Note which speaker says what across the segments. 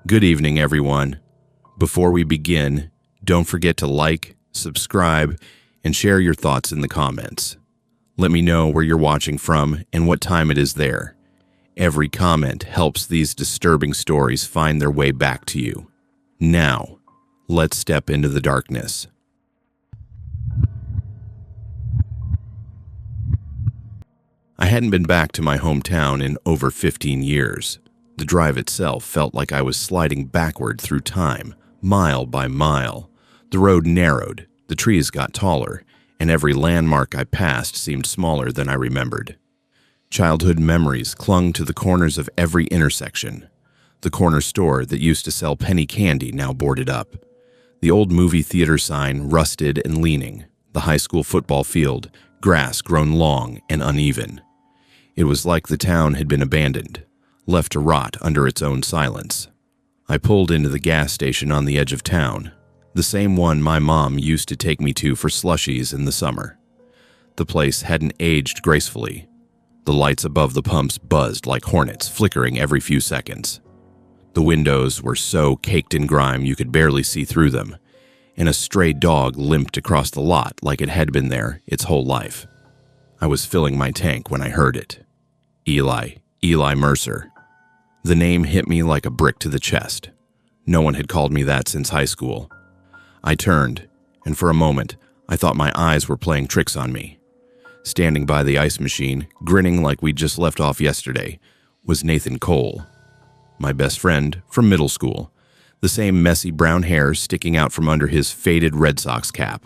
Speaker 1: Good evening, everyone. Before we begin, don't forget to like, subscribe, and share your thoughts in the comments. Let me know where you're watching from and what time it is there. Every comment helps these disturbing stories find their way back to you. Now, let's step into the darkness. I hadn't been back to my hometown in over 15 years. The drive itself felt like I was sliding backward through time, mile by mile. The road narrowed, the trees got taller, and every landmark I passed seemed smaller than I remembered. Childhood memories clung to the corners of every intersection. The corner store that used to sell penny candy now boarded up. The old movie theater sign rusted and leaning. The high school football field, grass grown long and uneven. It was like the town had been abandoned, left to rot under its own silence. I pulled into the gas station on the edge of town, the same one my mom used to take me to for slushies in the summer. The place hadn't aged gracefully. The lights above the pumps buzzed like hornets, flickering every few seconds. The windows were so caked in grime you could barely see through them, and a stray dog limped across the lot like it had been there its whole life. I was filling my tank when I heard it. Eli Mercer. The name hit me like a brick to the chest. No one had called me that since high school. I turned, and for a moment, I thought my eyes were playing tricks on me. Standing by the ice machine, grinning like we'd just left off yesterday, was Nathan Cole, my best friend from middle school. The same messy brown hair sticking out from under his faded Red Sox cap,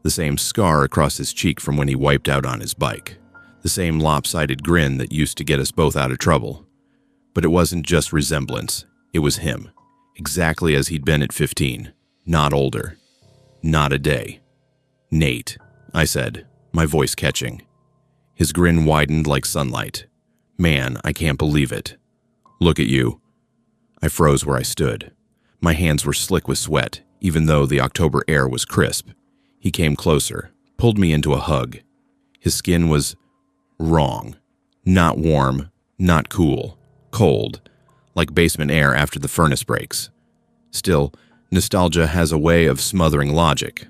Speaker 1: the same scar across his cheek from when he wiped out on his bike, the same lopsided grin that used to get us both out of trouble. But it wasn't just resemblance, it was him, exactly as he'd been at 15, not older, not a day. "Nate," I said, my voice catching. His grin widened like sunlight. "Man, I can't believe it. Look at you." I froze where I stood. My hands were slick with sweat, even though the October air was crisp. He came closer, pulled me into a hug. His skin was wrong. Not warm, not cool. Cold, like basement air after the furnace breaks. Still, nostalgia has a way of smothering logic.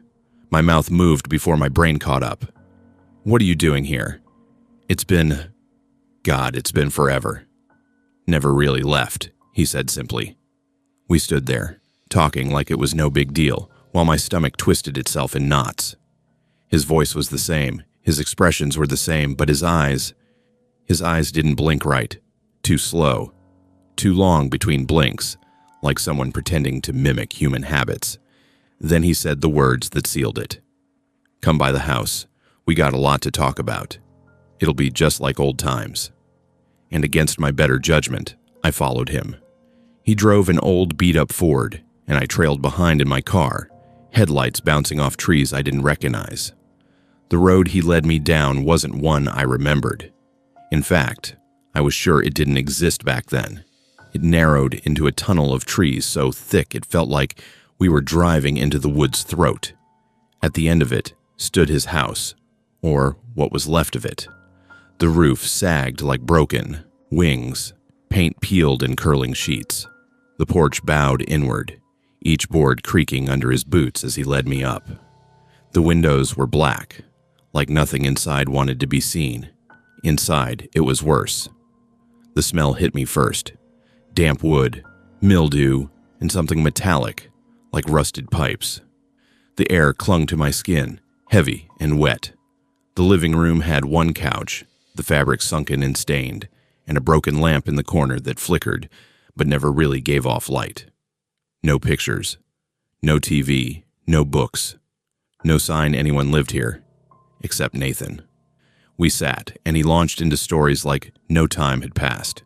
Speaker 1: My mouth moved before my brain caught up. "What are you doing here?" It's been forever. "Never really left," he said simply. We stood there, talking like it was no big deal, while my stomach twisted itself in knots. His voice was the same, his expressions were the same, but his eyes didn't blink right. Too slow, too long between blinks, like someone pretending to mimic human habits. Then he said the words that sealed it. "Come by the house. We got a lot to talk about. It'll be just like old times." And against my better judgment, I followed him. He drove an old beat-up Ford, and I trailed behind in my car, headlights bouncing off trees I didn't recognize. The road he led me down wasn't one I remembered. In fact, I was sure it didn't exist back then. It narrowed into a tunnel of trees so thick it felt like we were driving into the wood's throat. At the end of it stood his house, or what was left of it. The roof sagged like broken wings, paint peeled in curling sheets. The porch bowed inward, each board creaking under his boots as he led me up. The windows were black, like nothing inside wanted to be seen. Inside, it was worse. The smell hit me first. Damp wood, mildew, and something metallic, like rusted pipes. The air clung to my skin, heavy and wet. The living room had one couch, the fabric sunken and stained, and a broken lamp in the corner that flickered, but never really gave off light. No pictures, no TV, no books, no sign anyone lived here, except Nathan. We sat, and he launched into stories like no time had passed.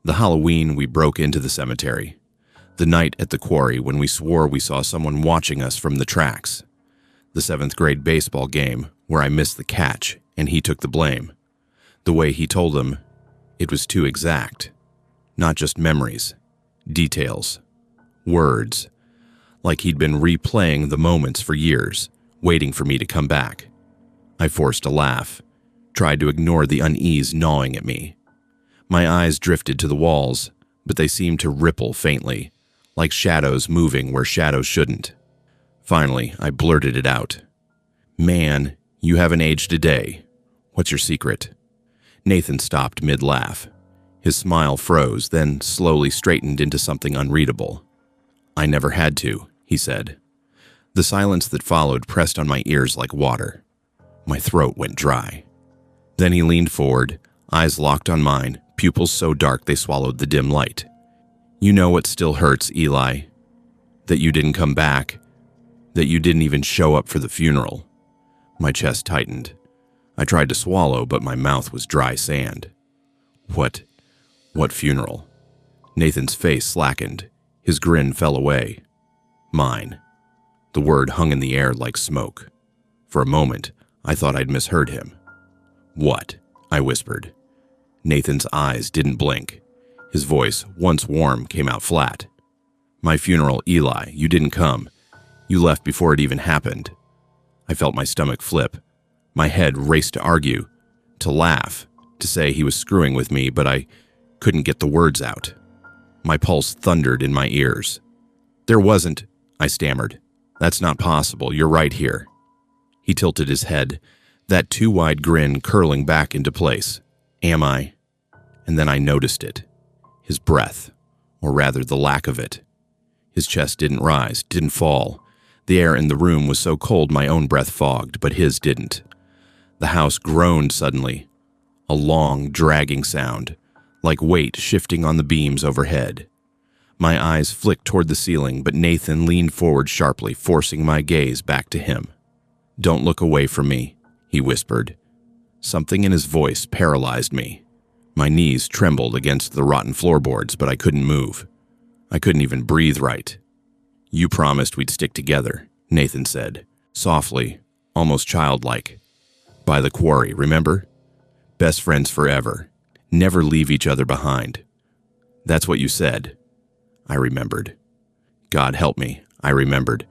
Speaker 1: The Halloween we broke into the cemetery. The night at the quarry when we swore we saw someone watching us from the tracks. The 7th grade baseball game where I missed the catch and he took the blame. The way he told them, it was too exact. Not just memories, details, words. Like he'd been replaying the moments for years, waiting for me to come back. I forced a laugh, tried to ignore the unease gnawing at me. My eyes drifted to the walls, but they seemed to ripple faintly, like shadows moving where shadows shouldn't. Finally, I blurted it out. "Man, you haven't aged a day. What's your secret?" Nathan stopped mid-laugh. His smile froze, then slowly straightened into something unreadable. "I never had to," he said. The silence that followed pressed on my ears like water. My throat went dry. Then he leaned forward, eyes locked on mine, pupils so dark they swallowed the dim light. "You know what still hurts, Eli? That you didn't come back. That you didn't even show up for the funeral." My chest tightened. I tried to swallow, but my mouth was dry sand. What funeral?" Nathan's face slackened. His grin fell away. "Mine." The word hung in the air like smoke. For a moment, I thought I'd misheard him. "What?" I whispered. Nathan's eyes didn't blink. His voice, once warm, came out flat. "My funeral, Eli. You didn't come. You left before it even happened." I felt my stomach flip. My head raced to argue, to laugh, to say he was screwing with me, but I couldn't get the words out. My pulse thundered in my ears. "There wasn't," I stammered. "That's not possible. You're right here." He tilted his head, that too wide grin curling back into place. "Am I?" And then I noticed it. His breath, or rather the lack of it. His chest didn't rise, didn't fall. The air in the room was so cold my own breath fogged, but his didn't. The house groaned suddenly, a long, dragging sound, like weight shifting on the beams overhead. My eyes flicked toward the ceiling, but Nathan leaned forward sharply, forcing my gaze back to him. "Don't look away from me," he whispered. Something in his voice paralyzed me. My knees trembled against the rotten floorboards, but I couldn't move. I couldn't even breathe right. "You promised we'd stick together," Nathan said, softly, almost childlike. "By the quarry, remember? Best friends forever. Never leave each other behind. That's what you said." I remembered. God help me, I remembered.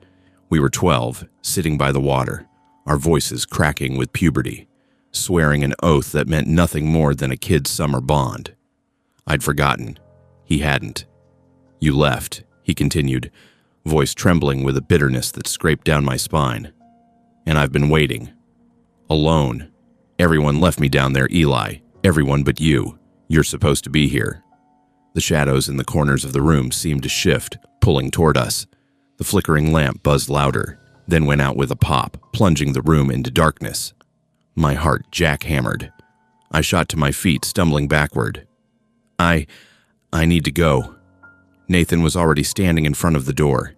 Speaker 1: We were 12, sitting by the water, our voices cracking with puberty, swearing an oath that meant nothing more than a kid's summer bond. I'd forgotten. He hadn't. "You left," he continued, voice trembling with a bitterness that scraped down my spine. "And I've been waiting. Alone. Everyone left me down there, Eli. Everyone but you. You're supposed to be here." The shadows in the corners of the room seemed to shift, pulling toward us. The flickering lamp buzzed louder, then went out with a pop, plunging the room into darkness. My heart jackhammered. I shot to my feet, stumbling backward. I need to go." Nathan was already standing in front of the door.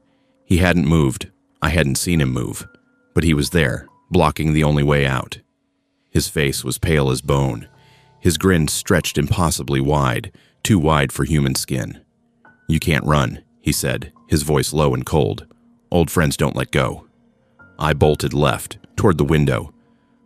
Speaker 1: He hadn't moved. I hadn't seen him move. But he was there, blocking the only way out. His face was pale as bone. His grin stretched impossibly wide, too wide for human skin. "You can't run," he said, his voice low and cold. "Old friends don't let go." I bolted left, toward the window,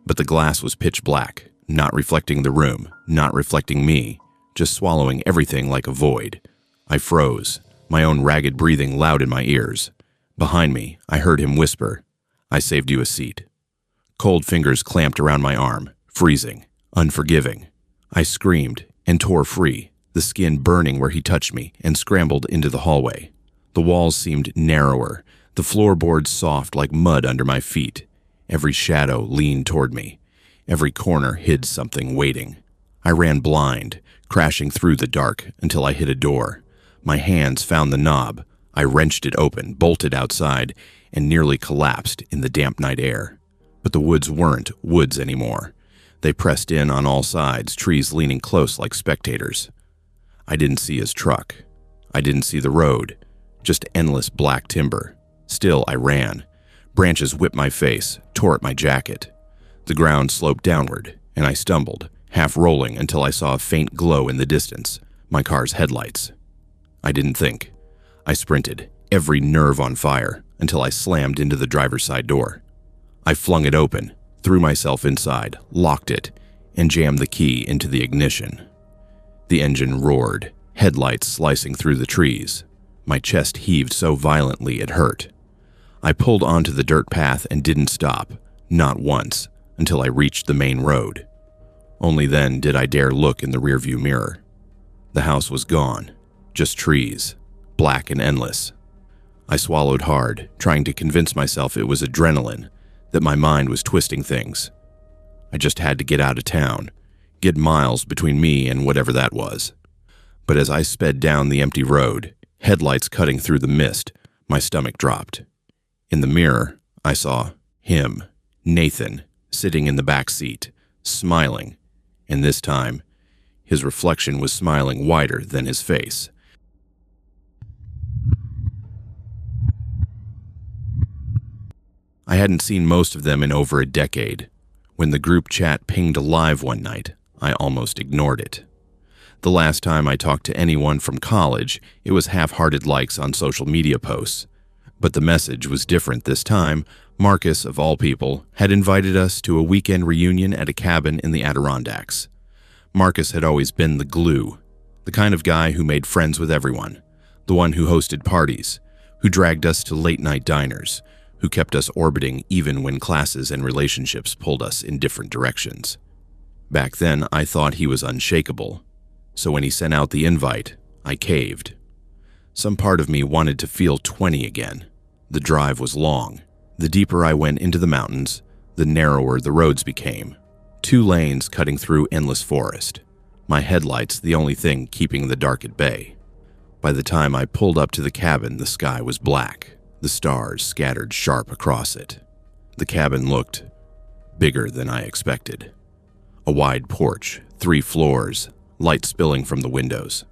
Speaker 1: but the glass was pitch black, not reflecting the room, not reflecting me, just swallowing everything like a void. I froze, my own ragged breathing loud in my ears. Behind me, I heard him whisper, "I saved you a seat." Cold fingers clamped around my arm, freezing, unforgiving. I screamed and tore free, the skin burning where he touched me, and scrambled into the hallway. The walls seemed narrower, the floorboards soft like mud under my feet. Every shadow leaned toward me. Every corner hid something waiting. I ran blind, crashing through the dark until I hit a door. My hands found the knob. I wrenched it open, bolted outside, and nearly collapsed in the damp night air. But the woods weren't woods anymore. They pressed in on all sides, trees leaning close like spectators. I didn't see his truck. I didn't see the road, just endless black timber. Still, I ran. Branches whipped my face, tore at my jacket. The ground sloped downward, and I stumbled, half rolling until I saw a faint glow in the distance, my car's headlights. I didn't think. I sprinted, every nerve on fire, until I slammed into the driver's side door. I flung it open, threw myself inside, locked it, and jammed the key into the ignition. The engine roared, headlights slicing through the trees. My chest heaved so violently it hurt. I pulled onto the dirt path and didn't stop, not once, until I reached the main road. Only then did I dare look in the rearview mirror. The house was gone, just trees, black and endless. I swallowed hard, trying to convince myself it was adrenaline, that my mind was twisting things. I just had to get out of town, get miles between me and whatever that was. But as I sped down the empty road, headlights cutting through the mist, my stomach dropped. In the mirror, I saw him, Nathan, sitting in the back seat, smiling, and this time, his reflection was smiling wider than his face. I hadn't seen most of them in over a decade. When the group chat pinged alive one night, I almost ignored it. The last time I talked to anyone from college, it was half-hearted likes on social media posts. But the message was different this time. Marcus, of all people, had invited us to a weekend reunion at a cabin in the Adirondacks. Marcus had always been the glue, the kind of guy who made friends with everyone, the one who hosted parties, who dragged us to late-night diners, who kept us orbiting even when classes and relationships pulled us in different directions. Back then, I thought he was unshakable, so when he sent out the invite, I caved. Some part of me wanted to feel 20 again. The drive was long. The deeper I went into the mountains, the narrower the roads became. 2 lanes cutting through endless forest. My headlights the only thing keeping the dark at bay. By the time I pulled up to the cabin, the sky was black. The stars scattered sharp across it. The cabin looked bigger than I expected. A wide porch, 3 floors, light spilling from the windows.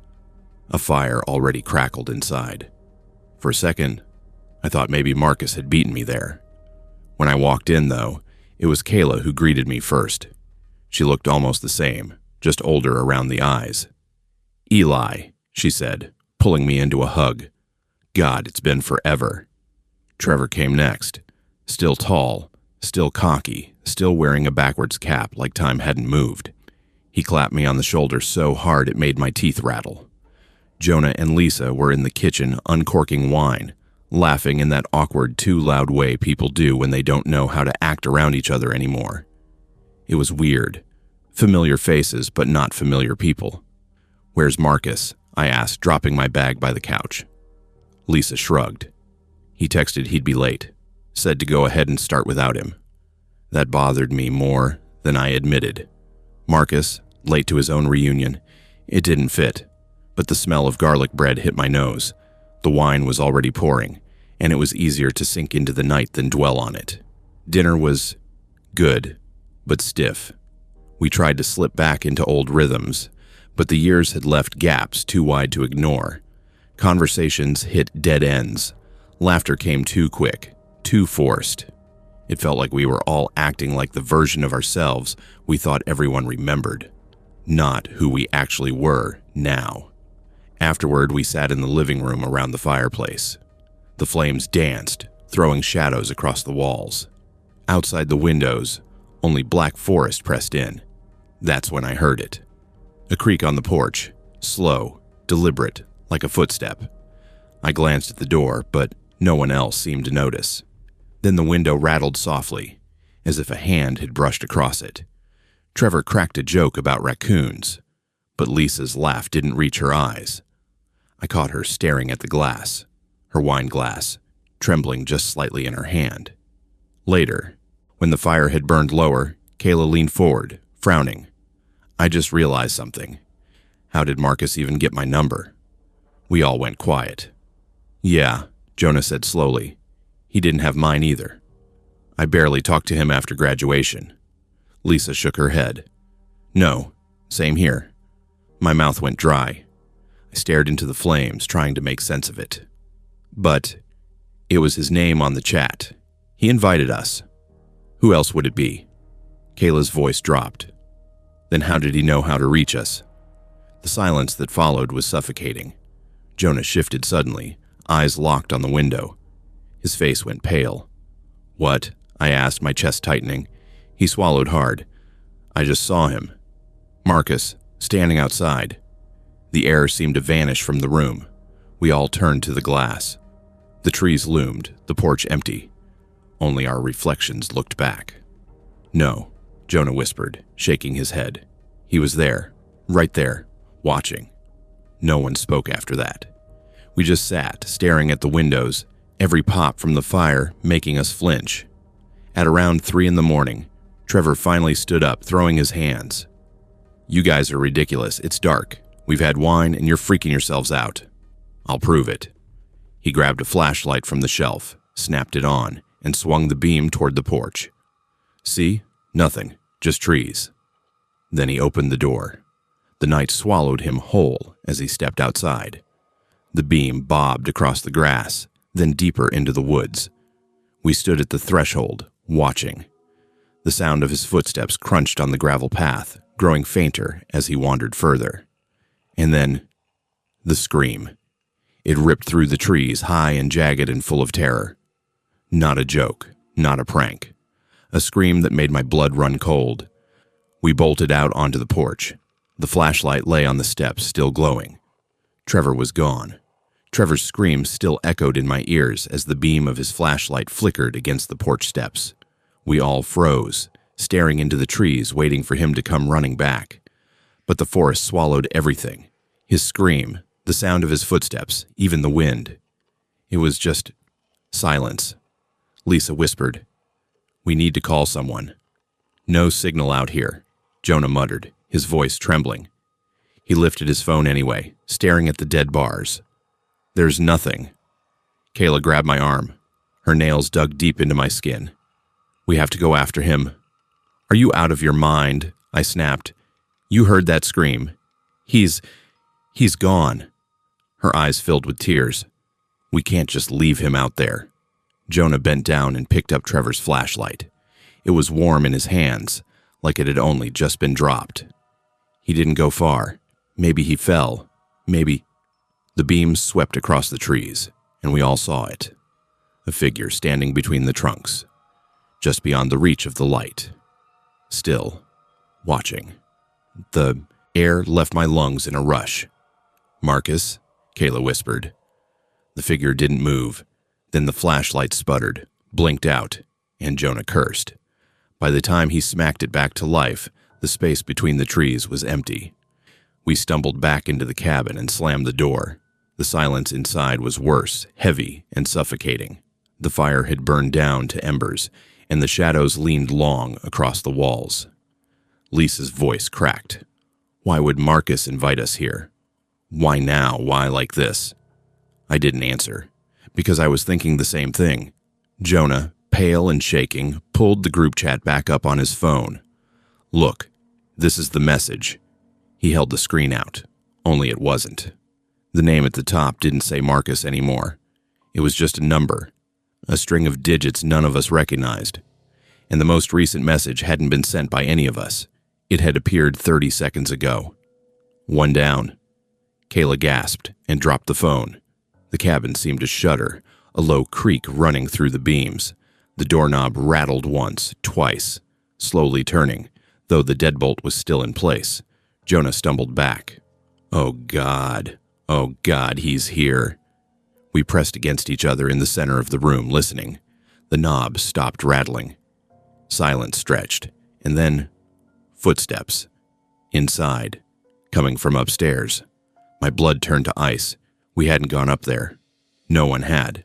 Speaker 1: A fire already crackled inside. For a second, I thought maybe Marcus had beaten me there. When I walked in, though, it was Kayla who greeted me first. She looked almost the same, just older around the eyes. "Eli," she said, pulling me into a hug. "God, it's been forever." Trevor came next, still tall, still cocky, still wearing a backwards cap like time hadn't moved. He clapped me on the shoulder so hard it made my teeth rattle. Jonah and Lisa were in the kitchen uncorking wine, laughing in that awkward, too loud way people do when they don't know how to act around each other anymore. It was weird. Familiar faces, but not familiar people. "Where's Marcus?" I asked, dropping my bag by the couch. Lisa shrugged. He texted he'd be late, said to go ahead and start without him. That bothered me more than I admitted. Marcus, late to his own reunion, it didn't fit, but the smell of garlic bread hit my nose. The wine was already pouring, and it was easier to sink into the night than dwell on it. Dinner was good, but stiff. We tried to slip back into old rhythms, but the years had left gaps too wide to ignore. Conversations hit dead ends. Laughter came too quick, too forced. It felt like we were all acting like the version of ourselves we thought everyone remembered, not who we actually were now. Afterward, we sat in the living room around the fireplace. The flames danced, throwing shadows across the walls. Outside the windows, only black forest pressed in. That's when I heard it. A creak on the porch, slow, deliberate, like a footstep. I glanced at the door, but no one else seemed to notice. Then the window rattled softly, as if a hand had brushed across it. Trevor cracked a joke about raccoons, but Lisa's laugh didn't reach her eyes. I caught her staring at the glass, her wine glass, trembling just slightly in her hand. Later, when the fire had burned lower, Kayla leaned forward, frowning. I just realized something. How did Marcus even get my number? We all went quiet. "Yeah," Jonah said slowly. "He didn't have mine either. I barely talked to him after graduation." Lisa shook her head. "No, same here." My mouth went dry. I stared into the flames, trying to make sense of it. But it was his name on the chat. He invited us. Who else would it be? Kayla's voice dropped. Then how did he know how to reach us? The silence that followed was suffocating. Jonah shifted suddenly, eyes locked on the window. His face went pale. "What?" I asked, my chest tightening. He swallowed hard. "I just saw him. Marcus, standing outside." The air seemed to vanish from the room. We all turned to the glass. The trees loomed, the porch empty. Only our reflections looked back. "No," Jonah whispered, shaking his head. "He was there, right there, watching." No one spoke after that. We just sat, staring at the windows, every pop from the fire making us flinch. At around 3 in the morning, Trevor finally stood up, throwing his hands. "You guys are ridiculous. It's dark. We've had wine and you're freaking yourselves out." "I'll prove it." He grabbed a flashlight from the shelf, snapped it on, and swung the beam toward the porch. "See? Nothing. Just trees." Then he opened the door. The night swallowed him whole as he stepped outside. The beam bobbed across the grass, then deeper into the woods. We stood at the threshold, watching. The sound of his footsteps crunched on the gravel path, growing fainter as he wandered further. And then, the scream. It ripped through the trees, high and jagged and full of terror. Not a joke, not a prank. A scream that made my blood run cold. We bolted out onto the porch. The flashlight lay on the steps, still glowing. Trevor was gone. Trevor's scream still echoed in my ears as the beam of his flashlight flickered against the porch steps. We all froze, staring into the trees, waiting for him to come running back. But the forest swallowed everything. His scream, the sound of his footsteps, even the wind. It was just silence. Lisa whispered, "We need to call someone." "No signal out here," Jonah muttered, his voice trembling. He lifted his phone anyway, staring at the dead bars. "There's nothing." Kayla grabbed my arm. Her nails dug deep into my skin. "We have to go after him." "Are you out of your mind?" I snapped. "You heard that scream. He's gone." Her eyes filled with tears. "We can't just leave him out there." Jonah bent down and picked up Trevor's flashlight. It was warm in his hands, like it had only just been dropped. "He didn't go far. Maybe he fell. Maybe—" The beams swept across the trees, and we all saw it. A figure standing between the trunks, just beyond the reach of the light. Still, watching. The air left my lungs in a rush. "Marcus," Kayla whispered. The figure didn't move. Then the flashlight sputtered, blinked out, and Jonah cursed. By the time he smacked it back to life, the space between the trees was empty. We stumbled back into the cabin and slammed the door. The silence inside was worse, heavy, and suffocating. The fire had burned down to embers, and the shadows leaned long across the walls. Lisa's voice cracked. "Why would Marcus invite us here? Why now? Why like this?" I didn't answer, because I was thinking the same thing. Jonah, pale and shaking, pulled the group chat back up on his phone. "Look, this is the message." He held the screen out, only it wasn't. The name at the top didn't say Marcus anymore. It was just a number, a string of digits none of us recognized. And the most recent message hadn't been sent by any of us. It had appeared 30 seconds ago. "One down." Kayla gasped and dropped the phone. The cabin seemed to shudder, a low creak running through the beams. The doorknob rattled once, twice, slowly turning, though the deadbolt was still in place. Jonah stumbled back. "Oh God, he's here." We pressed against each other in the center of the room, listening. The knob stopped rattling. Silence stretched, and then footsteps. Inside, coming from upstairs. My blood turned to ice. We hadn't gone up there. No one had.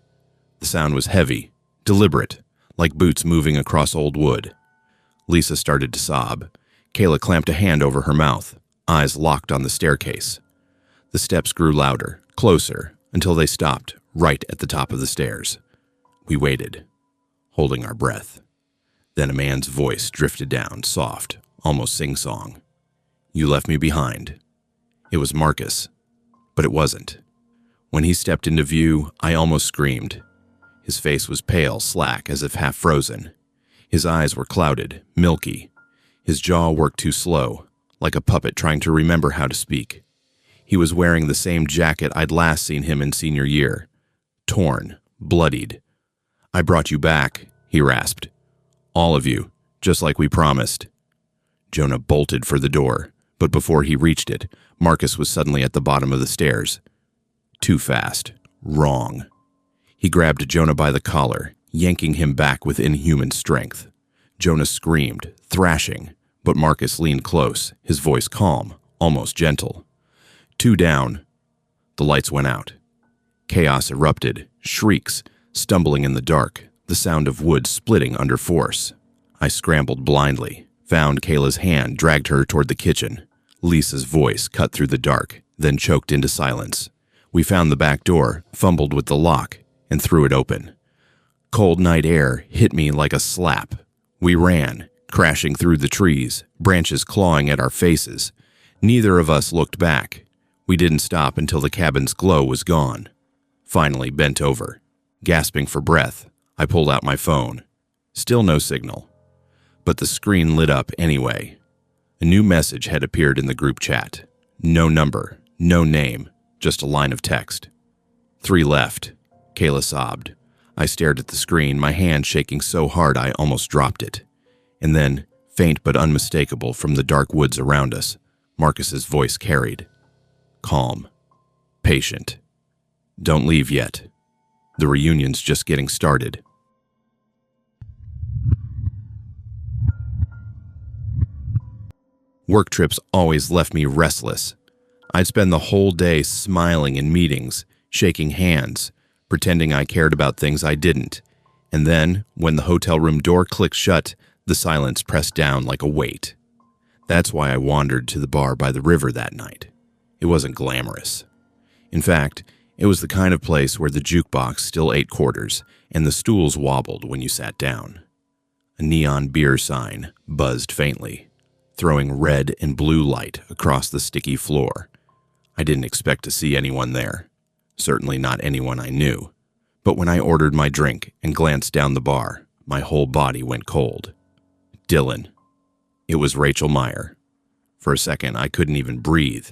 Speaker 1: The sound was heavy, deliberate, like boots moving across old wood. Lisa started to sob. Kayla clamped a hand over her mouth, eyes locked on the staircase. The steps grew louder, closer, until they stopped right at the top of the stairs. We waited, holding our breath. Then a man's voice drifted down, soft, almost sing-song. "You left me behind." It was Marcus, but it wasn't. When he stepped into view, I almost screamed. His face was pale, slack, as if half frozen. His eyes were clouded, milky. His jaw worked too slow, like a puppet trying to remember how to speak. He was wearing the same jacket I'd last seen him in senior year. Torn, bloodied. "I brought you back," he rasped. "All of you, just like we promised." Jonah bolted for the door, but before he reached it, Marcus was suddenly at the bottom of the stairs. Too fast. Wrong. He grabbed Jonah by the collar, yanking him back with inhuman strength. Jonah screamed, thrashing, but Marcus leaned close, his voice calm, almost gentle. "Two down." The lights went out. Chaos erupted, shrieks, stumbling in the dark, the sound of wood splitting under force. I scrambled blindly, found Kayla's hand, dragged her toward the kitchen. Lisa's voice cut through the dark, then choked into silence. We found the back door, fumbled with the lock, and threw it open. Cold night air hit me like a slap. We ran, crashing through the trees, branches clawing at our faces. Neither of us looked back. We didn't stop until the cabin's glow was gone. Finally bent over. Gasping for breath, I pulled out my phone. Still no signal. But the screen lit up anyway. A new message had appeared in the group chat. No number, no name, just a line of text. 3 left, Kayla sobbed. I stared at the screen, my hand shaking so hard I almost dropped it. And then, faint but unmistakable from the dark woods around us, Marcus's voice carried. Calm. Patient. Don't leave yet. The reunion's just getting started. Work trips always left me restless. I'd spend the whole day smiling in meetings, shaking hands, pretending I cared about things I didn't. And then, when the hotel room door clicked shut, the silence pressed down like a weight. That's why I wandered to the bar by the river that night. It wasn't glamorous. In fact, it was the kind of place where the jukebox still ate quarters and the stools wobbled when you sat down. A neon beer sign buzzed faintly, throwing red and blue light across the sticky floor. I didn't expect to see anyone there, certainly not anyone I knew. But when I ordered my drink and glanced down the bar, my whole body went cold. Dylan. It was Rachel Meyer. For a second, I couldn't even breathe.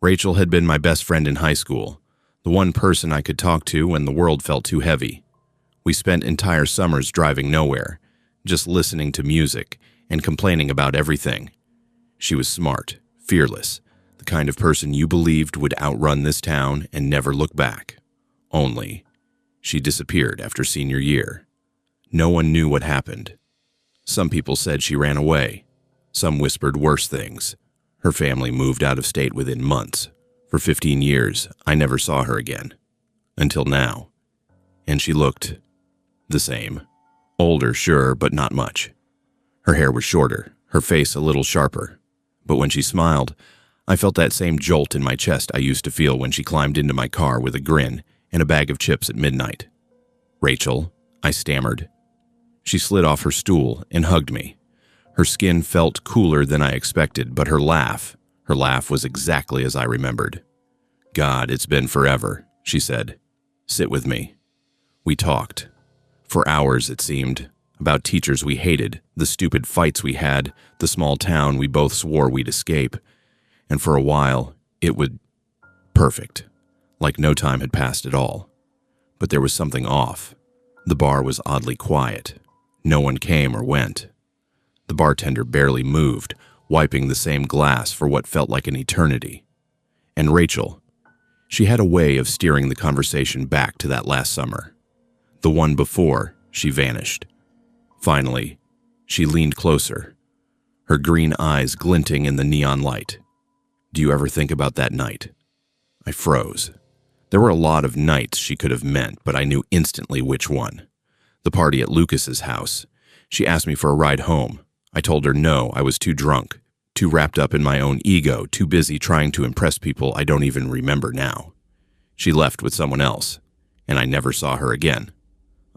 Speaker 1: Rachel had been my best friend in high school, the one person I could talk to when the world felt too heavy. We spent entire summers driving nowhere, just listening to music and complaining about everything. She was smart, fearless, the kind of person you believed would outrun this town and never look back. Only, she disappeared after senior year. No one knew what happened. Some people said she ran away. Some whispered worse things. Her family moved out of state within months. For 15 years, I never saw her again. Until now. And she looked the same. Older, sure, but not much. Her hair was shorter, her face a little sharper. But when she smiled, I felt that same jolt in my chest I used to feel when she climbed into my car with a grin and a bag of chips at midnight. Rachel, I stammered. She slid off her stool and hugged me. Her skin felt cooler than I expected, but her laugh was exactly as I remembered. God, it's been forever, she said. Sit with me. We talked. For hours, it seemed, about teachers we hated, the stupid fights we had, the small town we both swore we'd escape. And for a while, it would... perfect. Like no time had passed at all. But there was something off. The bar was oddly quiet. No one came or went. The bartender barely moved, wiping the same glass for what felt like an eternity. And Rachel, she had a way of steering the conversation back to that last summer. The one before she vanished. Finally, she leaned closer, her green eyes glinting in the neon light. Do you ever think about that night? I froze. There were a lot of nights she could have meant, but I knew instantly which one. The party at Lucas's house. She asked me for a ride home. I told her no, I was too drunk, too wrapped up in my own ego, too busy trying to impress people I don't even remember now. She left with someone else, and I never saw her again.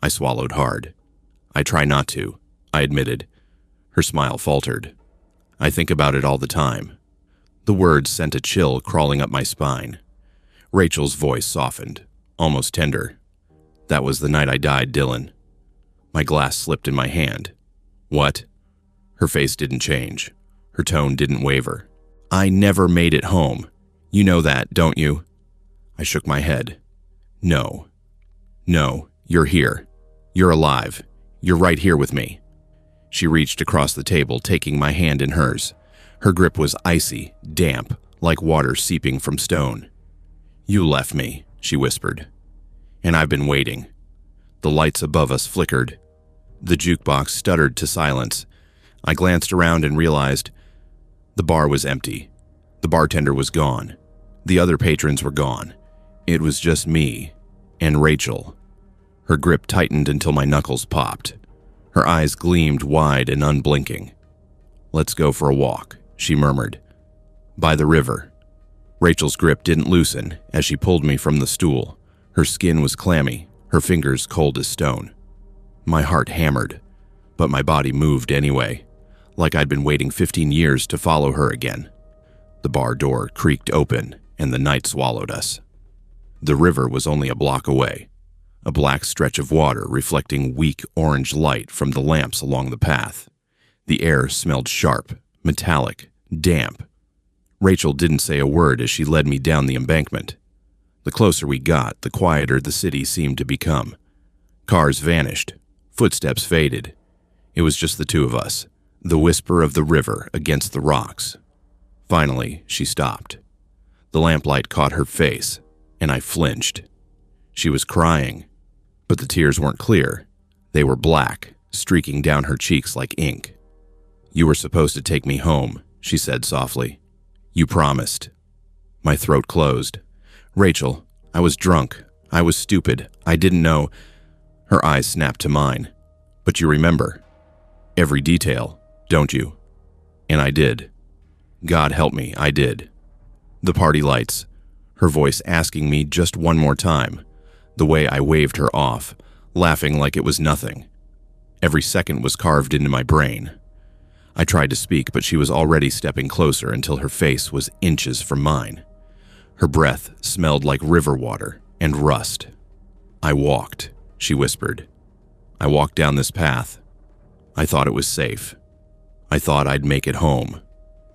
Speaker 1: I swallowed hard. I try not to, I admitted. Her smile faltered. I think about it all the time. The words sent a chill crawling up my spine. Rachel's voice softened, almost tender. That was the night I died, Dylan. My glass slipped in my hand. What? Her face didn't change. Her tone didn't waver. I never made it home. You know that, don't you? I shook my head. No. No, you're here. You're alive. You're right here with me. She reached across the table, taking my hand in hers. Her grip was icy, damp, like water seeping from stone. You left me, she whispered. And I've been waiting. The lights above us flickered. The jukebox stuttered to silence. I glanced around and realized the bar was empty. The bartender was gone. The other patrons were gone. It was just me and Rachel. Her grip tightened until my knuckles popped. Her eyes gleamed wide and unblinking. "Let's go for a walk," she murmured. "By the river." Rachel's grip didn't loosen as she pulled me from the stool. Her skin was clammy, her fingers cold as stone. My heart hammered, but my body moved anyway, like I'd been waiting 15 years to follow her again. The bar door creaked open, and the night swallowed us. The river was only a block away, a black stretch of water reflecting weak orange light from the lamps along the path. The air smelled sharp, metallic, damp. Rachel didn't say a word as she led me down the embankment. The closer we got, the quieter the city seemed to become. Cars vanished, footsteps faded. It was just the two of us, the whisper of the river against the rocks. Finally, she stopped. The lamplight caught her face, and I flinched. She was crying, but the tears weren't clear. They were black, streaking down her cheeks like ink. "You were supposed to take me home," she said softly. "You promised." My throat closed. "Rachel, I was drunk. I was stupid. I didn't know." Her eyes snapped to mine. "But you remember every detail, don't you?" And I did. God help me, I did. The party lights, her voice asking me just one more time, the way I waved her off, laughing like it was nothing. Every second was carved into my brain. I tried to speak, but she was already stepping closer until her face was inches from mine. Her breath smelled like river water and rust. "I walked," she whispered. "I walked down this path. I thought it was safe. I thought I'd make it home."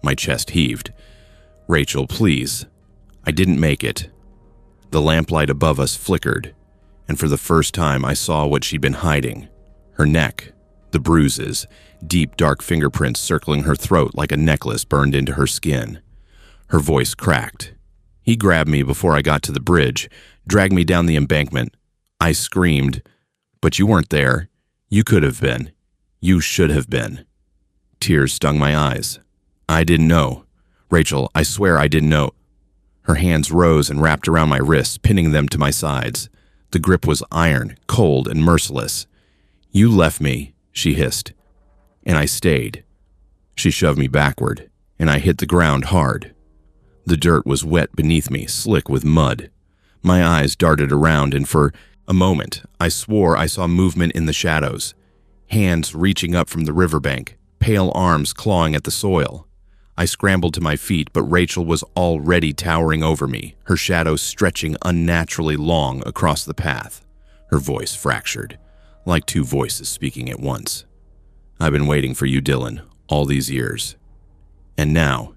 Speaker 1: My chest heaved. "Rachel, please." I didn't make it. The lamplight above us flickered, and for the first time I saw what she'd been hiding. Her neck, the bruises, deep dark fingerprints circling her throat like a necklace burned into her skin. Her voice cracked. He grabbed me before I got to the bridge, dragged me down the embankment. I screamed, "But you weren't there. You could have been. You should have been." Tears stung my eyes. "I didn't know. Rachel, I swear I didn't know." Her hands rose and wrapped around my wrists, pinning them to my sides. The grip was iron, cold, and merciless. "You left me," she hissed. "And I stayed." She shoved me backward, and I hit the ground hard. The dirt was wet beneath me, slick with mud. My eyes darted around, and for a moment, I swore I saw movement in the shadows. Hands reaching up from the riverbank, pale arms clawing at the soil. I scrambled to my feet, but Rachel was already towering over me, her shadow stretching unnaturally long across the path. Her voice fractured, like two voices speaking at once. "I've been waiting for you, Dylan, all these years. And now,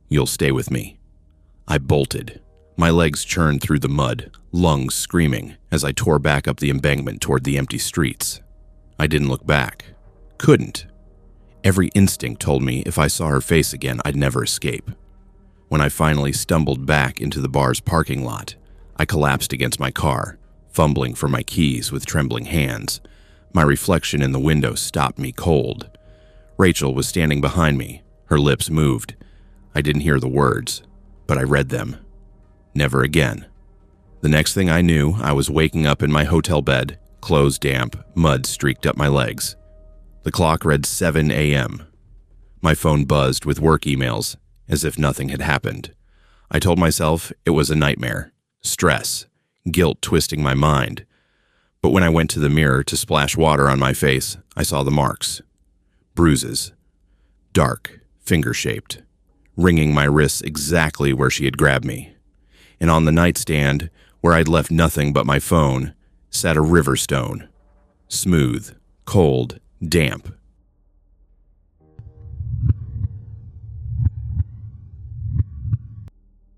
Speaker 1: you'll stay with me." I bolted. My legs churned through the mud, lungs screaming, as I tore back up the embankment toward the empty streets. I didn't look back. Couldn't. Every instinct told me if I saw her face again, I'd never escape. When I finally stumbled back into the bar's parking lot, I collapsed against my car, fumbling for my keys with trembling hands. My reflection in the window stopped me cold. Rachel was standing behind me. Her lips moved. I didn't hear the words, but I read them. Never again. The next thing I knew, I was waking up in my hotel bed, clothes damp, mud streaked up my legs. The clock read 7 a.m. My phone buzzed with work emails, as if nothing had happened. I told myself it was a nightmare, stress, guilt twisting my mind. But when I went to the mirror to splash water on my face, I saw the marks. Bruises. Dark, finger-shaped, ringing my wrists exactly where she had grabbed me. And on the nightstand, where I'd left nothing but my phone, sat a river stone. Smooth, cold, damp.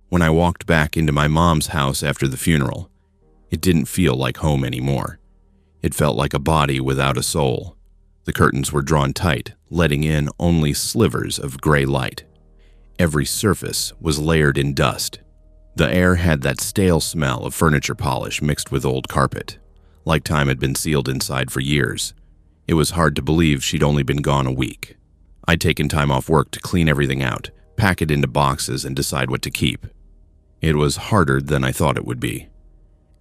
Speaker 1: When I walked back into my mom's house after the funeral, it didn't feel like home anymore. It felt like a body without a soul. The curtains were drawn tight, letting in only slivers of gray light. Every surface was layered in dust. The air had that stale smell of furniture polish mixed with old carpet, like time had been sealed inside for years. It was hard to believe she'd only been gone a week. I'd taken time off work to clean everything out, pack it into boxes, and decide what to keep. It was harder than I thought it would be.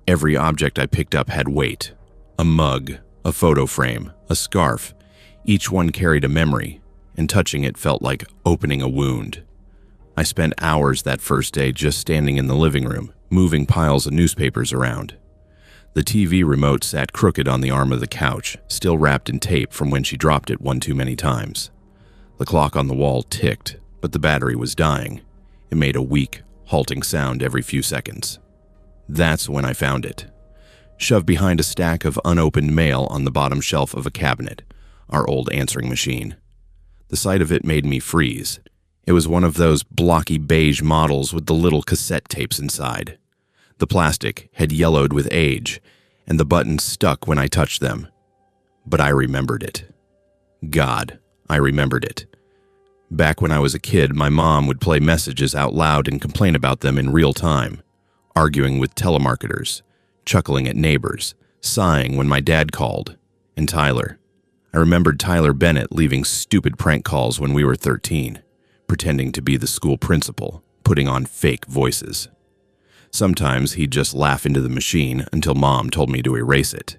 Speaker 1: Every object I picked up had weight. A mug, a photo frame, a scarf. Each one carried a memory, and touching it felt like opening a wound. I spent hours that first day just standing in the living room, moving piles of newspapers around. The TV remote sat crooked on the arm of the couch, still wrapped in tape from when she dropped it one too many times. The clock on the wall ticked, but the battery was dying. It made a weak, halting sound every few seconds. That's when I found it. Shoved behind a stack of unopened mail on the bottom shelf of a cabinet, our old answering machine. The sight of it made me freeze. It was one of those blocky beige models with the little cassette tapes inside. The plastic had yellowed with age, and the buttons stuck when I touched them. But I remembered it. God, I remembered it. Back when I was a kid, my mom would play messages out loud and complain about them in real time, arguing with telemarketers, chuckling at neighbors, sighing when my dad called, and Tyler. I remembered Tyler Bennett leaving stupid prank calls when we were 13, pretending to be the school principal, putting on fake voices. Sometimes he'd just laugh into the machine until Mom told me to erase it.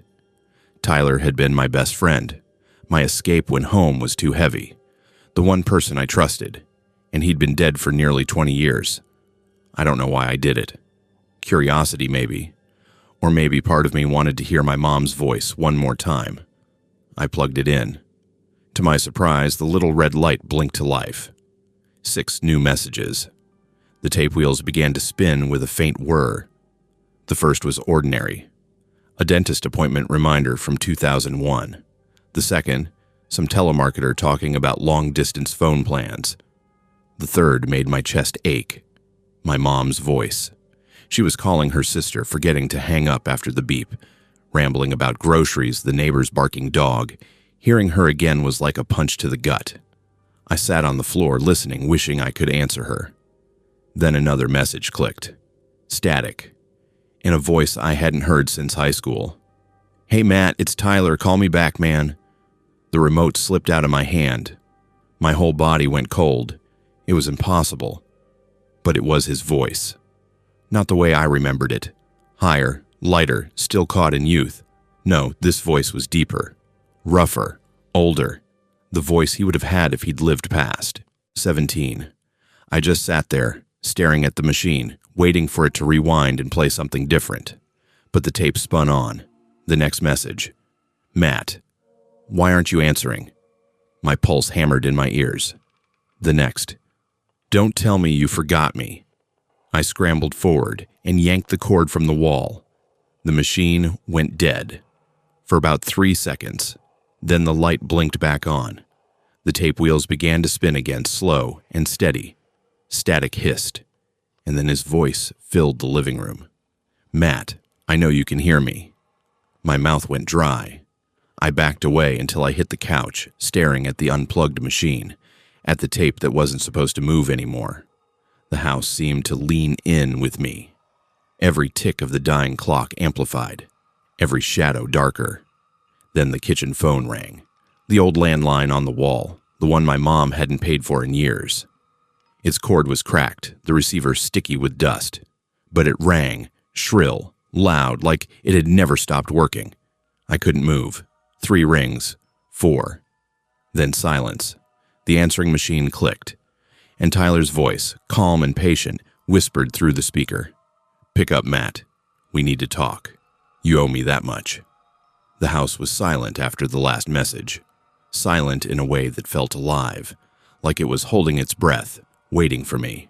Speaker 1: Tyler had been my best friend. My escape when home was too heavy. The one person I trusted, and he'd been dead for nearly 20 years. I don't know why I did it. Curiosity, maybe. Or maybe part of me wanted to hear my mom's voice one more time. I plugged it in. To my surprise, the little red light blinked to life. 6 new messages. The tape wheels began to spin with a faint whir. The first was ordinary. A dentist appointment reminder from 2001. The second, some telemarketer talking about long-distance phone plans. The third made my chest ache. My mom's voice. She was calling her sister, forgetting to hang up after the beep, rambling about groceries, the neighbor's barking dog. Hearing her again was like a punch to the gut. I sat on the floor listening, wishing I could answer her. Then another message clicked. Static. In a voice I hadn't heard since high school. "Hey Matt, it's Tyler, call me back, man." The remote slipped out of my hand. My whole body went cold. It was impossible. But it was his voice. Not the way I remembered it. Higher, lighter, still caught in youth. No, this voice was deeper. Rougher. Older. The voice he would have had if he'd lived past. 17. I just sat there, staring at the machine, waiting for it to rewind and play something different. But the tape spun on. The next message. "Matt, why aren't you answering?" My pulse hammered in my ears. The next. "Don't tell me you forgot me." I scrambled forward and yanked the cord from the wall. The machine went dead. For about 3 seconds. Then the light blinked back on. The tape wheels began to spin again, slow and steady. Static hissed. And then his voice filled the living room. "Matt, I know you can hear me." My mouth went dry. I backed away until I hit the couch, staring at the unplugged machine, at the tape that wasn't supposed to move anymore. The house seemed to lean in with me. Every tick of the dying clock amplified, every shadow darker. Then the kitchen phone rang. The old landline on the wall, the one my mom hadn't paid for in years. Its cord was cracked, the receiver sticky with dust. But it rang, shrill, loud, like it had never stopped working. I couldn't move. 3 rings. 4. Then silence. The answering machine clicked, and Tyler's voice, calm and patient, whispered through the speaker. "Pick up, Matt. We need to talk. You owe me that much." The house was silent after the last message. Silent in a way that felt alive, like it was holding its breath, waiting for me.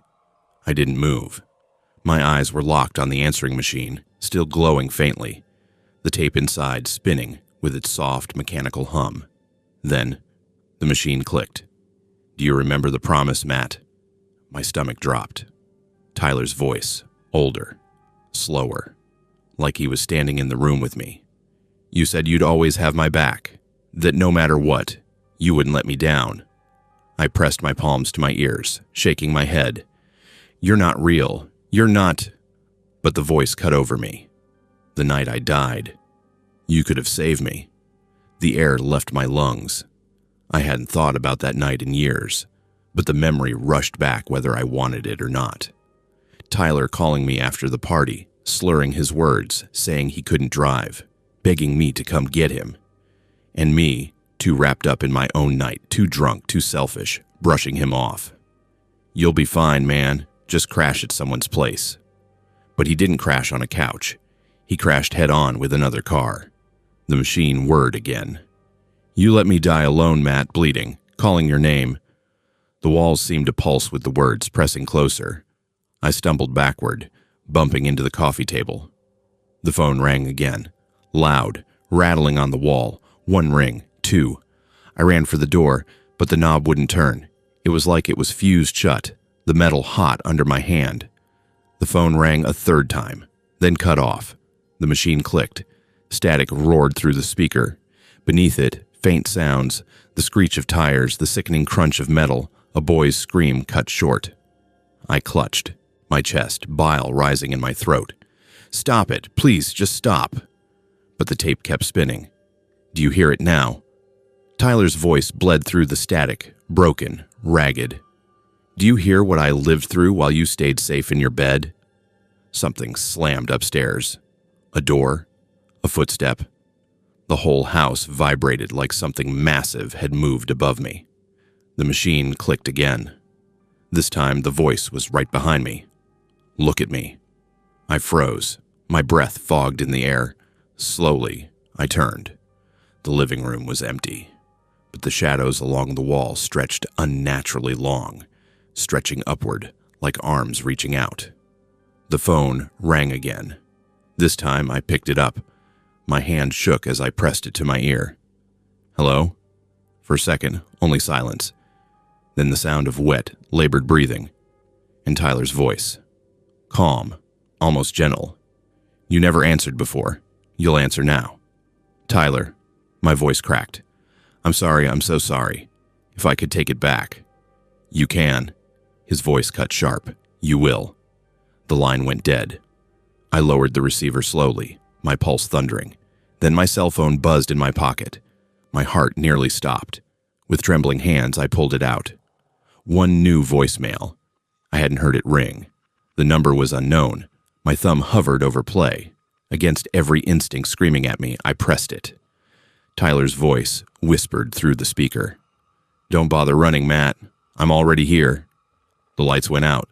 Speaker 1: I didn't move. My eyes were locked on the answering machine, still glowing faintly, the tape inside spinning with its soft mechanical hum. Then, the machine clicked. "Do you remember the promise, Matt?" My stomach dropped. Tyler's voice, older, slower, like he was standing in the room with me. "You said you'd always have my back, that no matter what, you wouldn't let me down." I pressed my palms to my ears, shaking my head. "You're not real. You're not..." But the voice cut over me. "The night I died, you could have saved me." The air left my lungs. I hadn't thought about that night in years, but the memory rushed back whether I wanted it or not. Tyler calling me after the party, slurring his words, saying he couldn't drive, begging me to come get him. And me, too wrapped up in my own night, too drunk, too selfish, brushing him off. "You'll be fine, man. Just crash at someone's place." But he didn't crash on a couch. He crashed head-on with another car. The machine whirred again. "You let me die alone, Matt," bleating, calling your name. The walls seemed to pulse with the words, pressing closer. I stumbled backward, bumping into the coffee table. The phone rang again, loud, rattling on the wall. One ring, two. I ran for the door, but the knob wouldn't turn. It was like it was fused shut, the metal hot under my hand. The phone rang a third time, then cut off. The machine clicked. Static roared through the speaker. Beneath it, faint sounds, the screech of tires, the sickening crunch of metal, a boy's scream cut short. I clutched, my chest, bile rising in my throat. "Stop it, please, just stop." But the tape kept spinning. "Do you hear it now?" Tyler's voice bled through the static, broken, ragged. "Do you hear what I lived through while you stayed safe in your bed?" Something slammed upstairs. A door, a footstep. The whole house vibrated like something massive had moved above me. The machine clicked again. This time the voice was right behind me. "Look at me." I froze, my breath fogged in the air. Slowly, I turned. The living room was empty, but the shadows along the wall stretched unnaturally long, stretching upward like arms reaching out. The phone rang again. This time I picked it up. My hand shook as I pressed it to my ear. "Hello?" For a second, only silence. Then the sound of wet, labored breathing, and Tyler's voice. Calm, almost gentle. "You never answered before. You'll answer now." "Tyler," my voice cracked. "I'm sorry, I'm so sorry. If I could take it back." "You can." His voice cut sharp. "You will." The line went dead. I lowered the receiver slowly, my pulse thundering. Then my cell phone buzzed in my pocket. My heart nearly stopped. With trembling hands, I pulled it out. One new voicemail. I hadn't heard it ring. The number was unknown. My thumb hovered over play. Against every instinct screaming at me, I pressed it. Tyler's voice whispered through the speaker. "Don't bother running, Matt. I'm already here." The lights went out.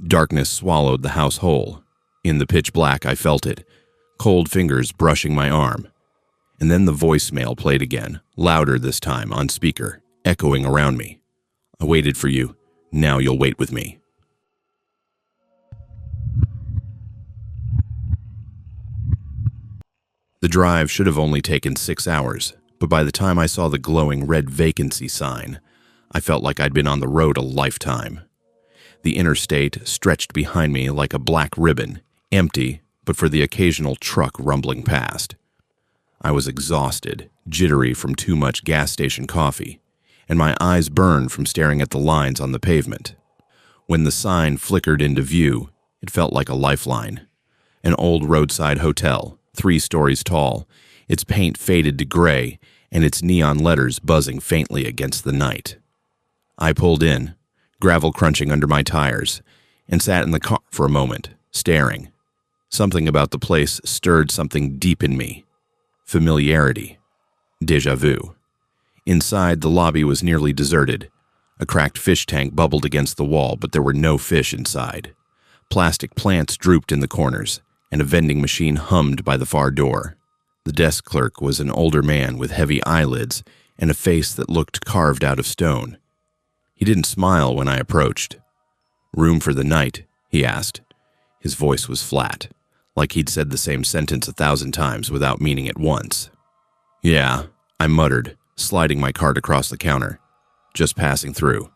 Speaker 1: Darkness swallowed the house whole. In the pitch black, I felt it, cold fingers brushing my arm. And then the voicemail played again, louder this time, on speaker, echoing around me. "I waited for you. Now you'll wait with me." The drive should have only taken 6 hours, but by the time I saw the glowing red vacancy sign, I felt like I'd been on the road a lifetime. The interstate stretched behind me like a black ribbon, empty, but for the occasional truck rumbling past. I was exhausted, jittery from too much gas station coffee, and my eyes burned from staring at the lines on the pavement. When the sign flickered into view, it felt like a lifeline. An old roadside hotel, 3 stories tall, its paint faded to gray, and its neon letters buzzing faintly against the night. I pulled in, gravel crunching under my tires, and sat in the car for a moment, staring. Something about the place stirred something deep in me. Familiarity. Déjà vu. Inside, the lobby was nearly deserted. A cracked fish tank bubbled against the wall, but there were no fish inside. Plastic plants drooped in the corners, and a vending machine hummed by the far door. The desk clerk was an older man with heavy eyelids and a face that looked carved out of stone. He didn't smile when I approached. "Room for the night?" he asked. His voice was flat, like he'd said the same sentence 1,000 times without meaning it once. "Yeah," I muttered, sliding my card across the counter. "Just passing through."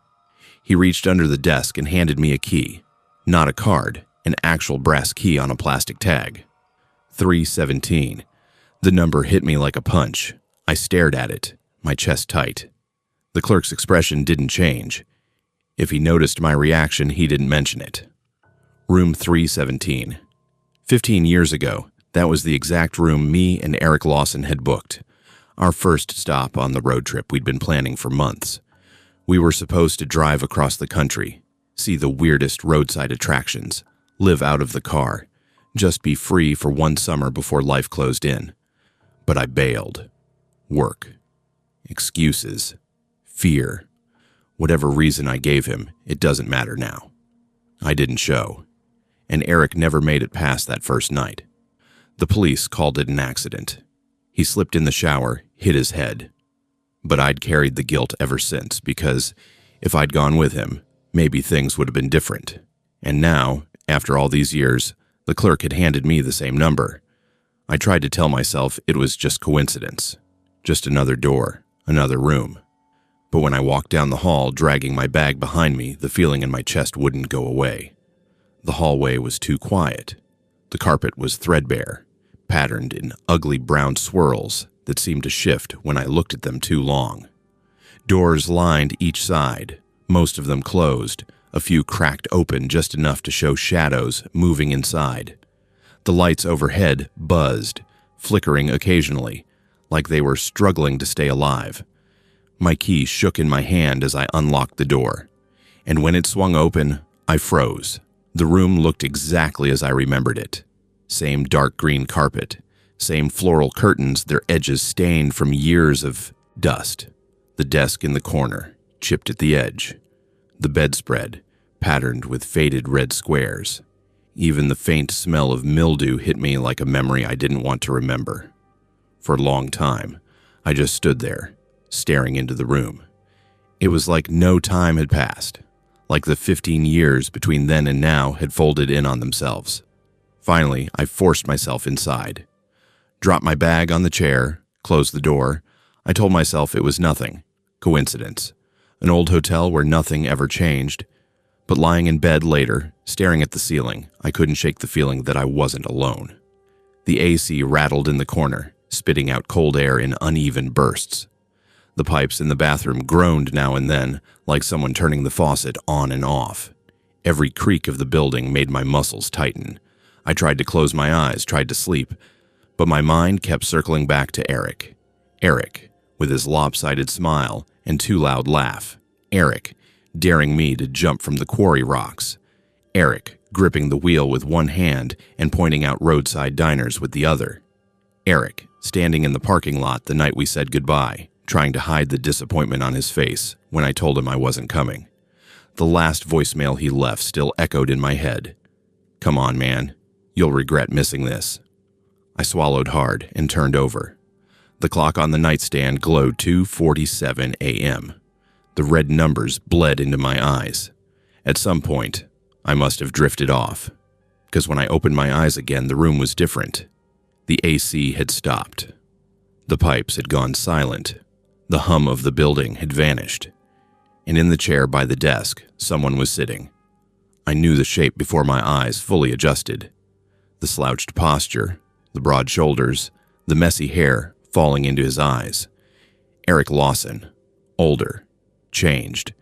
Speaker 1: He reached under the desk and handed me a key. Not a card, an actual brass key on a plastic tag. 317. The number hit me like a punch. I stared at it, my chest tight. The clerk's expression didn't change. If he noticed my reaction, he didn't mention it. Room 317. 15 years ago, that was the exact room me and Eric Lawson had booked. Our first stop on the road trip we'd been planning for months. We were supposed to drive across the country, see the weirdest roadside attractions, live out of the car, Just be free for one summer before life closed in. But I bailed. Work. Excuses. Fear. Whatever reason I gave him, it doesn't matter now. I didn't show. And Eric never made it past that first night. The police called it an accident. He slipped in the shower, hit his head. But I'd carried the guilt ever since because if I'd gone with him, maybe things would have been different. And now, after all these years, the clerk had handed me the same number. I tried to tell myself it was just coincidence. Just another door, another room. But when I walked down the hall, dragging my bag behind me, the feeling in my chest wouldn't go away. The hallway was too quiet. The carpet was threadbare, patterned in ugly brown swirls that seemed to shift when I looked at them too long. Doors lined each side, most of them closed, a few cracked open just enough to show shadows moving inside. The lights overhead buzzed, flickering occasionally, like they were struggling to stay alive. My key shook in my hand as I unlocked the door, and when it swung open, I froze. The room looked exactly as I remembered it. Same dark green carpet, same floral curtains, their edges stained from years of dust. The desk in the corner, chipped at the edge. The bedspread, patterned with faded red squares. Even the faint smell of mildew hit me like a memory I didn't want to remember. For a long time, I just stood there, staring into the room. It was like no time had passed, like the 15 years between then and now had folded in on themselves. Finally, I forced myself inside. Dropped my bag on the chair, closed the door. I told myself it was nothing, coincidence, an old hotel where nothing ever changed. But lying in bed later, staring at the ceiling, I couldn't shake the feeling that I wasn't alone. The AC rattled in the corner, spitting out cold air in uneven bursts. The pipes in the bathroom groaned now and then, like someone turning the faucet on and off. Every creak of the building made my muscles tighten. I tried to close my eyes, tried to sleep, but my mind kept circling back to Eric. Eric, with his lopsided smile and too loud laugh. Eric, daring me to jump from the quarry rocks. Eric, gripping the wheel with one hand and pointing out roadside diners with the other. Eric, standing in the parking lot the night we said goodbye, trying to hide the disappointment on his face when I told him I wasn't coming. The last voicemail he left still echoed in my head. Come on, man. You'll regret missing this. I swallowed hard and turned over. The clock on the nightstand glowed 2:47 a.m. The red numbers bled into my eyes. At some point, I must have drifted off, because when I opened my eyes again, the room was different. The AC had stopped. The pipes had gone silent. The hum of the building had vanished. And in the chair by the desk, someone was sitting. I knew the shape before my eyes fully adjusted. The slouched posture, the broad shoulders, the messy hair falling into his eyes. Eric Lawson, older, changed,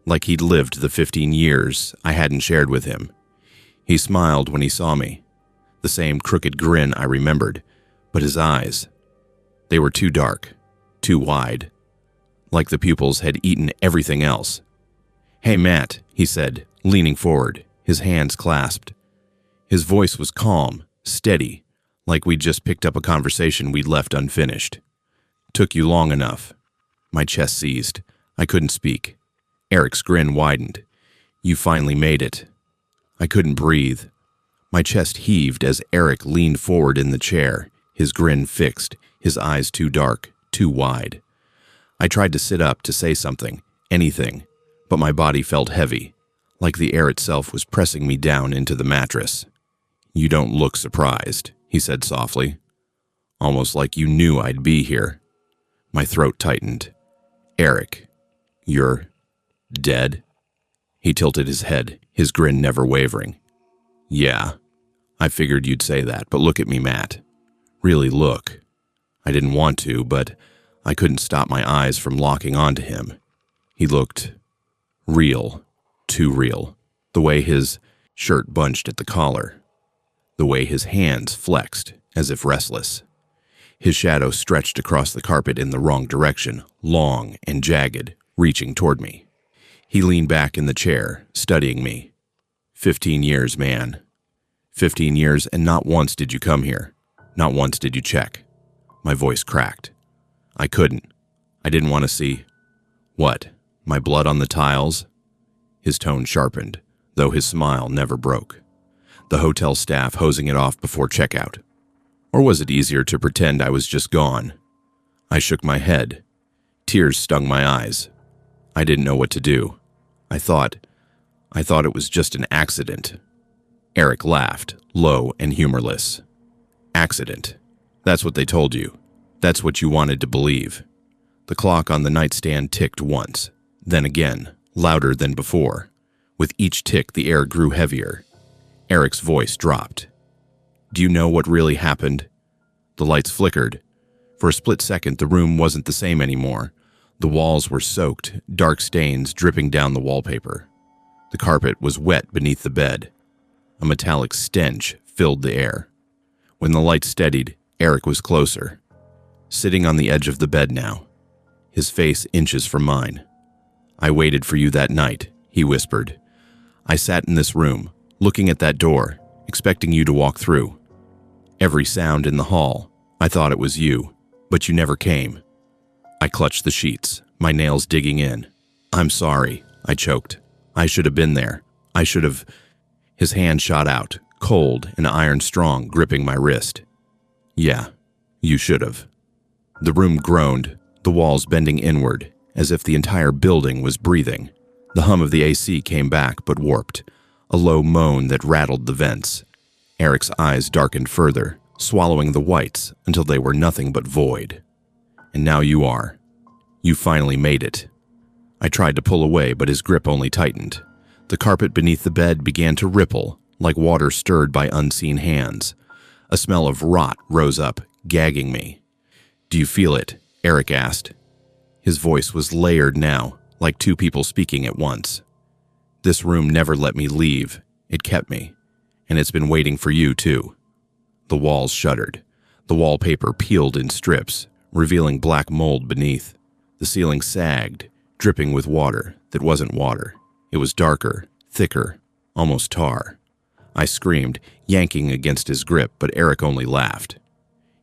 Speaker 1: like he'd lived the 15 years I hadn't shared with him. He smiled when he saw me, the same crooked grin I remembered, but his eyes, they were too dark, too wide, like the pupils had eaten everything else. Hey, Matt, he said, leaning forward, his hands clasped. His voice was calm, steady, like we'd just picked up a conversation we'd left unfinished. Took you long enough. My chest seized. I couldn't speak. Eric's grin widened. You finally made it. I couldn't breathe. My chest heaved as Eric leaned forward in the chair, his grin fixed, his eyes too dark, too wide. I tried to sit up to say something, anything, but my body felt heavy, like the air itself was pressing me down into the mattress. You don't look surprised, he said softly. Almost like you knew I'd be here. My throat tightened. Eric, you're dead? He tilted his head, his grin never wavering. Yeah, I figured you'd say that, but look at me, Matt. Really look. I didn't want to, but I couldn't stop my eyes from locking onto him. He looked real, too real. The way his shirt bunched at the collar. The way his hands flexed, as if restless. His shadow stretched across the carpet in the wrong direction, long and jagged, reaching toward me. He leaned back in the chair, studying me. 15 years, man. 15 years, and not once did you come here. Not once did you check. My voice cracked. I couldn't. I didn't want to see. What? My blood on the tiles? His tone sharpened, though his smile never broke. The hotel staff hosing it off before checkout. Or was it easier to pretend I was just gone? I shook my head. Tears stung my eyes. I didn't know what to do. I thought it was just an accident. Eric laughed, low and humorless. Accident. That's what they told you. That's what you wanted to believe. The clock on the nightstand ticked once, then again, louder than before. With each tick, the air grew heavier. Eric's voice dropped. Do you know what really happened? The lights flickered. For a split second, the room wasn't the same anymore. The walls were soaked, dark stains dripping down the wallpaper. The carpet was wet beneath the bed. A metallic stench filled the air. When the light steadied, Eric was closer. Sitting on the edge of the bed now, his face inches from mine. I waited for you that night, he whispered. I sat in this room, looking at that door, expecting you to walk through. Every sound in the hall, I thought it was you, but you never came. I clutched the sheets, my nails digging in. I'm sorry, I choked. I should have been there. I should have... His hand shot out, cold and iron strong, gripping my wrist. Yeah, you should have. The room groaned, the walls bending inward, as if the entire building was breathing. The hum of the AC came back, but warped, a low moan that rattled the vents. Eric's eyes darkened further, swallowing the whites until they were nothing but void. And now you are. You finally made it. I tried to pull away, but his grip only tightened. The carpet beneath the bed began to ripple, like water stirred by unseen hands. A smell of rot rose up, gagging me. Do you feel it? Eric asked. His voice was layered now, like two people speaking at once. This room never let me leave. It kept me. And it's been waiting for you, too. The walls shuddered. The wallpaper peeled in strips, revealing black mold beneath. The ceiling sagged, dripping with water that wasn't water. It was darker, thicker, almost tar. I screamed, yanking against his grip, but Eric only laughed.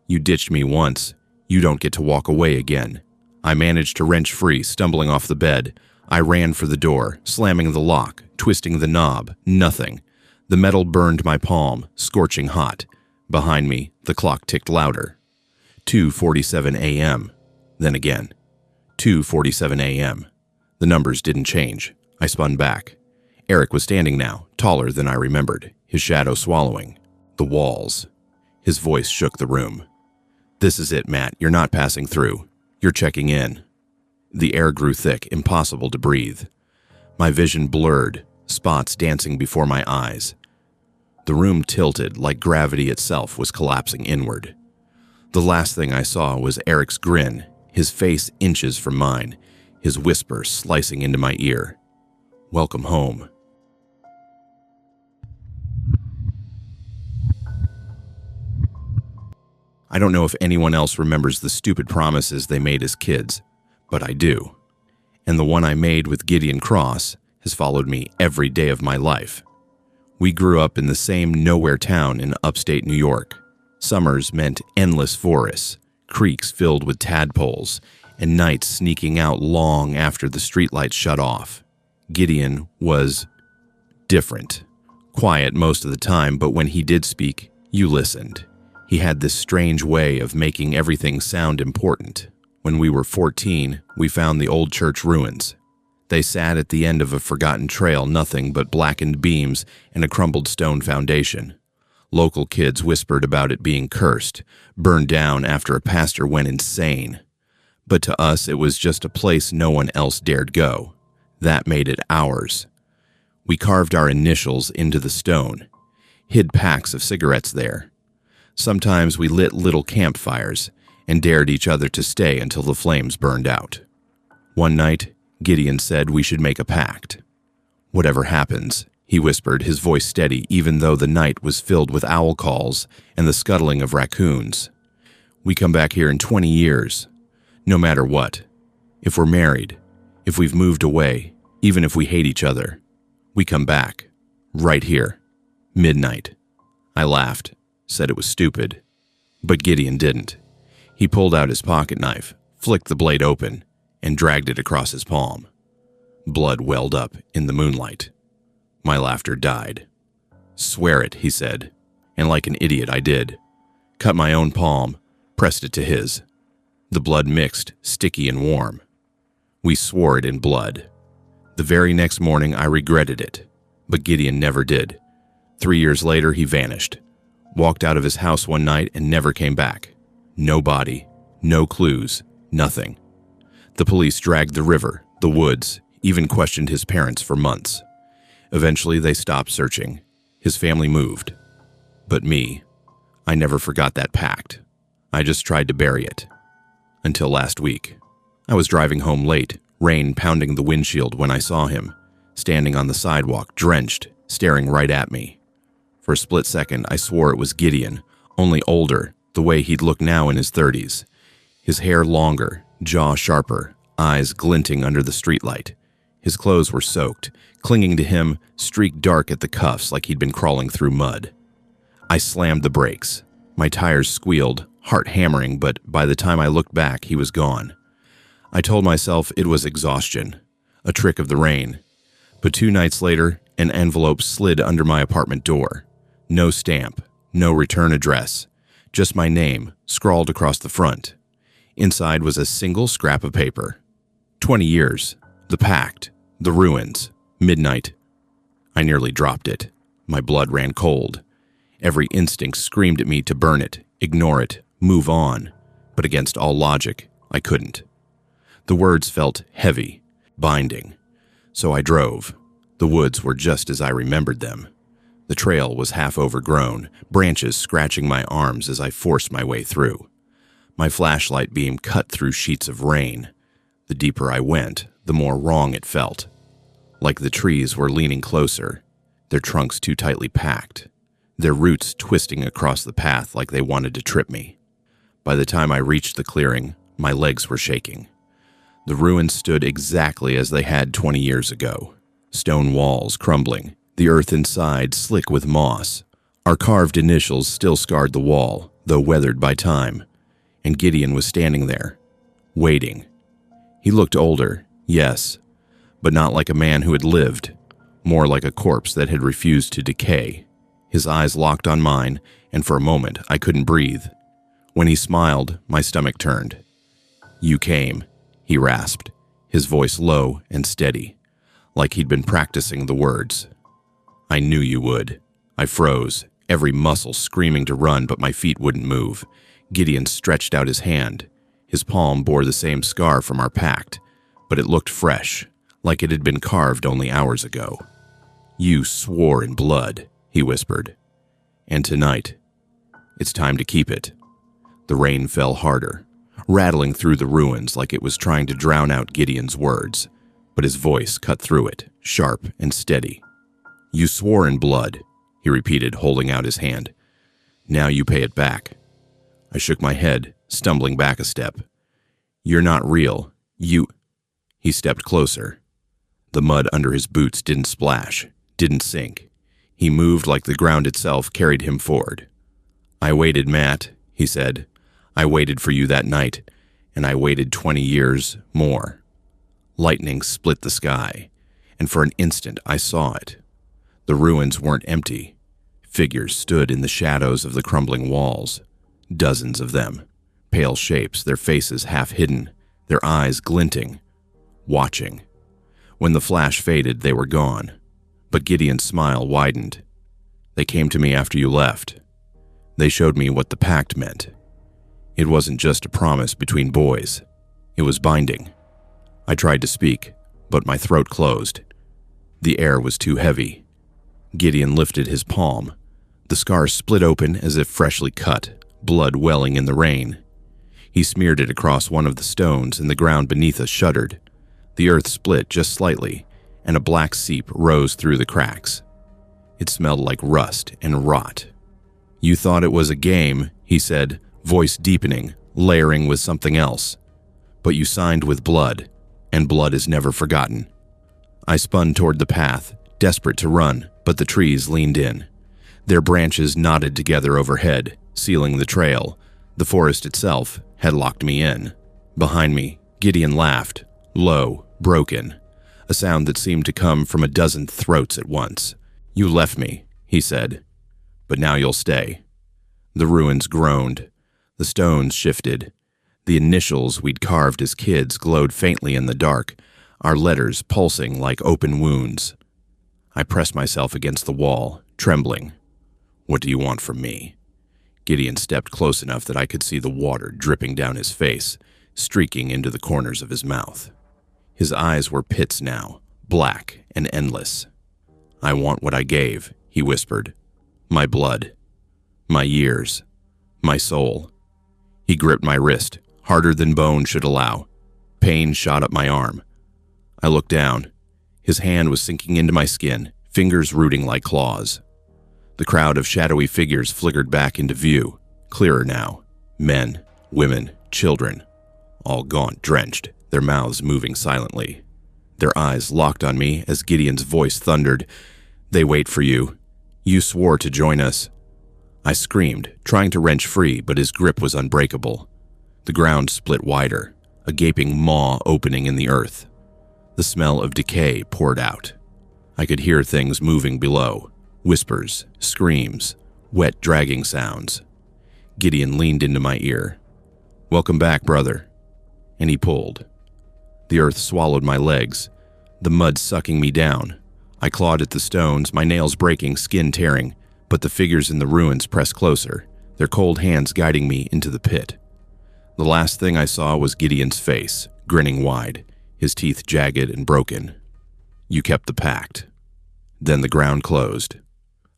Speaker 1: You ditched me once. You don't get to walk away again. I managed to wrench free, stumbling off the bed. I ran for the door, slamming the lock, twisting the knob. Nothing. The metal burned my palm, scorching hot. Behind me, the clock ticked louder. 2:47 a.m. Then again. 2:47 a.m. The numbers didn't change. I spun back. Eric was standing now, taller than I remembered, his shadow swallowing the walls. His voice shook the room. This is it, Matt. You're not passing through. You're checking in. The air grew thick, impossible to breathe. My vision blurred, spots dancing before my eyes. The room tilted like gravity itself was collapsing inward. The last thing I saw was Eric's grin, his face inches from mine, his whisper slicing into my ear. Welcome home. I don't know if anyone else remembers the stupid promises they made as kids, but I do. And the one I made with Gideon Cross has followed me every day of my life. We grew up in the same nowhere town in upstate New York. Summers meant endless forests, creeks filled with tadpoles, and nights sneaking out long after the streetlights shut off. Gideon was different. Quiet most of the time, but when he did speak, you listened. He had this strange way of making everything sound important. When we were 14, we found the old church ruins. They sat at the end of a forgotten trail, nothing but blackened beams and a crumbled stone foundation. Local kids whispered about it being cursed, burned down after a pastor went insane. But to us, it was just a place no one else dared go. That made it ours. We carved our initials into the stone, hid packs of cigarettes there. Sometimes we lit little campfires and dared each other to stay until the flames burned out. One night, Gideon said we should make a pact. Whatever happens, he whispered, his voice steady even though the night was filled with owl calls and the scuttling of raccoons. We come back here in 20 years, no matter what. If we're married, if we've moved away, even if we hate each other, we come back, right here, midnight. I laughed, said it was stupid. But Gideon didn't. He pulled out his pocket knife, flicked the blade open, and dragged it across his palm. Blood welled up in the moonlight. My laughter died. "Swear it," he said, and like an idiot I did. Cut my own palm, pressed it to his. The blood mixed, sticky and warm. We swore it in blood. The very next morning I regretted it, but Gideon never did. 3 years later he vanished, walked out of his house one night and never came back. No body, no clues, nothing. The police dragged the river, the woods, even questioned his parents for months. Eventually they stopped searching. His family moved. But me, I never forgot that pact. I just tried to bury it. Until last week. I was driving home late, rain pounding the windshield when I saw him, standing on the sidewalk, drenched, staring right at me. For a split second, I swore it was Gideon, only older, the way he'd look now in his 30s. His hair longer, jaw sharper, eyes glinting under the streetlight. His clothes were soaked, clinging to him, streaked dark at the cuffs like he'd been crawling through mud. I slammed the brakes. My tires squealed, heart hammering, but by the time I looked back, he was gone. I told myself it was exhaustion, a trick of the rain. But 2 nights later, an envelope slid under my apartment door. No stamp, no return address, just my name, scrawled across the front. Inside was a single scrap of paper. 20 years, the pact, the ruins, midnight. I nearly dropped it. My blood ran cold. Every instinct screamed at me to burn it, ignore it, move on. But against all logic, I couldn't. The words felt heavy, binding. So I drove. The woods were just as I remembered them. The trail was half overgrown, branches scratching my arms as I forced my way through. My flashlight beam cut through sheets of rain. The deeper I went, the more wrong it felt. Like the trees were leaning closer, their trunks too tightly packed, their roots twisting across the path like they wanted to trip me. By the time I reached the clearing, my legs were shaking. The ruins stood exactly as they had 20 years ago. Stone walls crumbling, the earth inside slick with moss. Our carved initials still scarred the wall, though weathered by time. And Gideon was standing there, waiting. He looked older, yes, but not like a man who had lived, more like a corpse that had refused to decay. His eyes locked on mine, and for a moment I couldn't breathe. When he smiled, my stomach turned. "You came," he rasped, his voice low and steady, like he'd been practicing the words. "I knew you would." I froze, every muscle screaming to run, but my feet wouldn't move. Gideon stretched out his hand. His palm bore the same scar from our pact, but it looked fresh, like it had been carved only hours ago. "You swore in blood," he whispered. "And tonight, it's time to keep it." The rain fell harder, rattling through the ruins like it was trying to drown out Gideon's words, but his voice cut through it, sharp and steady. "You swore in blood," he repeated, holding out his hand. "Now you pay it back." I shook my head, stumbling back a step. "You're not real. You—" He stepped closer. The mud under his boots didn't splash, didn't sink. He moved like the ground itself carried him forward. "I waited, Matt," he said. "I waited for you that night, and I waited 20 years more." Lightning split the sky, and for an instant I saw it. The ruins weren't empty. Figures stood in the shadows of the crumbling walls. Dozens of them, pale shapes, their faces half hidden, their eyes glinting, watching. When the flash faded, they were gone, but Gideon's smile widened. "They came to me after you left. They showed me what the pact meant. It wasn't just a promise between boys. It was binding." I tried to speak, but my throat closed. The air was too heavy. Gideon lifted his palm. The scar split open as if freshly cut, blood welling in the rain. He smeared it across one of the stones, and the ground beneath us shuddered. The earth split just slightly, and a black seep rose through the cracks. It smelled like rust and rot. "You thought it was a game," he said, voice deepening, layering with something else. "But you signed with blood, and blood is never forgotten." I spun toward the path, desperate to run, but the trees leaned in. Their branches knotted together overhead, sealing the trail. The forest itself had locked me in. Behind me, Gideon laughed, low, broken, a sound that seemed to come from a dozen throats at once. "You left me," he said, "but now you'll stay." The ruins groaned. The stones shifted. The initials we'd carved as kids glowed faintly in the dark, our letters pulsing like open wounds. I pressed myself against the wall, trembling. "What do you want from me?" Gideon stepped close enough that I could see the water dripping down his face, streaking into the corners of his mouth. His eyes were pits now, black and endless. "I want what I gave," he whispered. "My blood. My years. My soul." He gripped my wrist, harder than bone should allow. Pain shot up my arm. I looked down. His hand was sinking into my skin, fingers rooting like claws. The crowd of shadowy figures flickered back into view, clearer now. Men, women, children, all gaunt, drenched, their mouths moving silently. Their eyes locked on me as Gideon's voice thundered, "They wait for you. You swore to join us." I screamed, trying to wrench free, but his grip was unbreakable. The ground split wider, a gaping maw opening in the earth. The smell of decay poured out. I could hear things moving below, whispers, screams, wet dragging sounds. Gideon leaned into my ear. "Welcome back, brother." And he pulled. The earth swallowed my legs, the mud sucking me down. I clawed at the stones, my nails breaking, skin tearing, but the figures in the ruins pressed closer, their cold hands guiding me into the pit. The last thing I saw was Gideon's face, grinning wide, his teeth jagged and broken. "You kept the pact." Then the ground closed.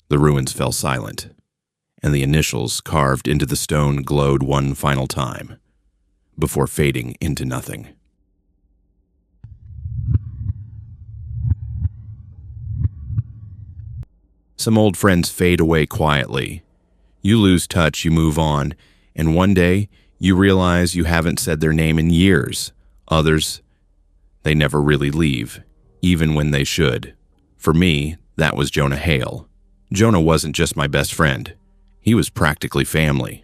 Speaker 1: The ruins fell silent, and the initials carved into the stone glowed one final time, before fading into nothing. Some old friends fade away quietly. You lose touch, you move on, and one day you realize you haven't said their name in years. Others, they never really leave, even when they should. For me, that was Jonah Hale. Jonah wasn't just my best friend. He was practically family.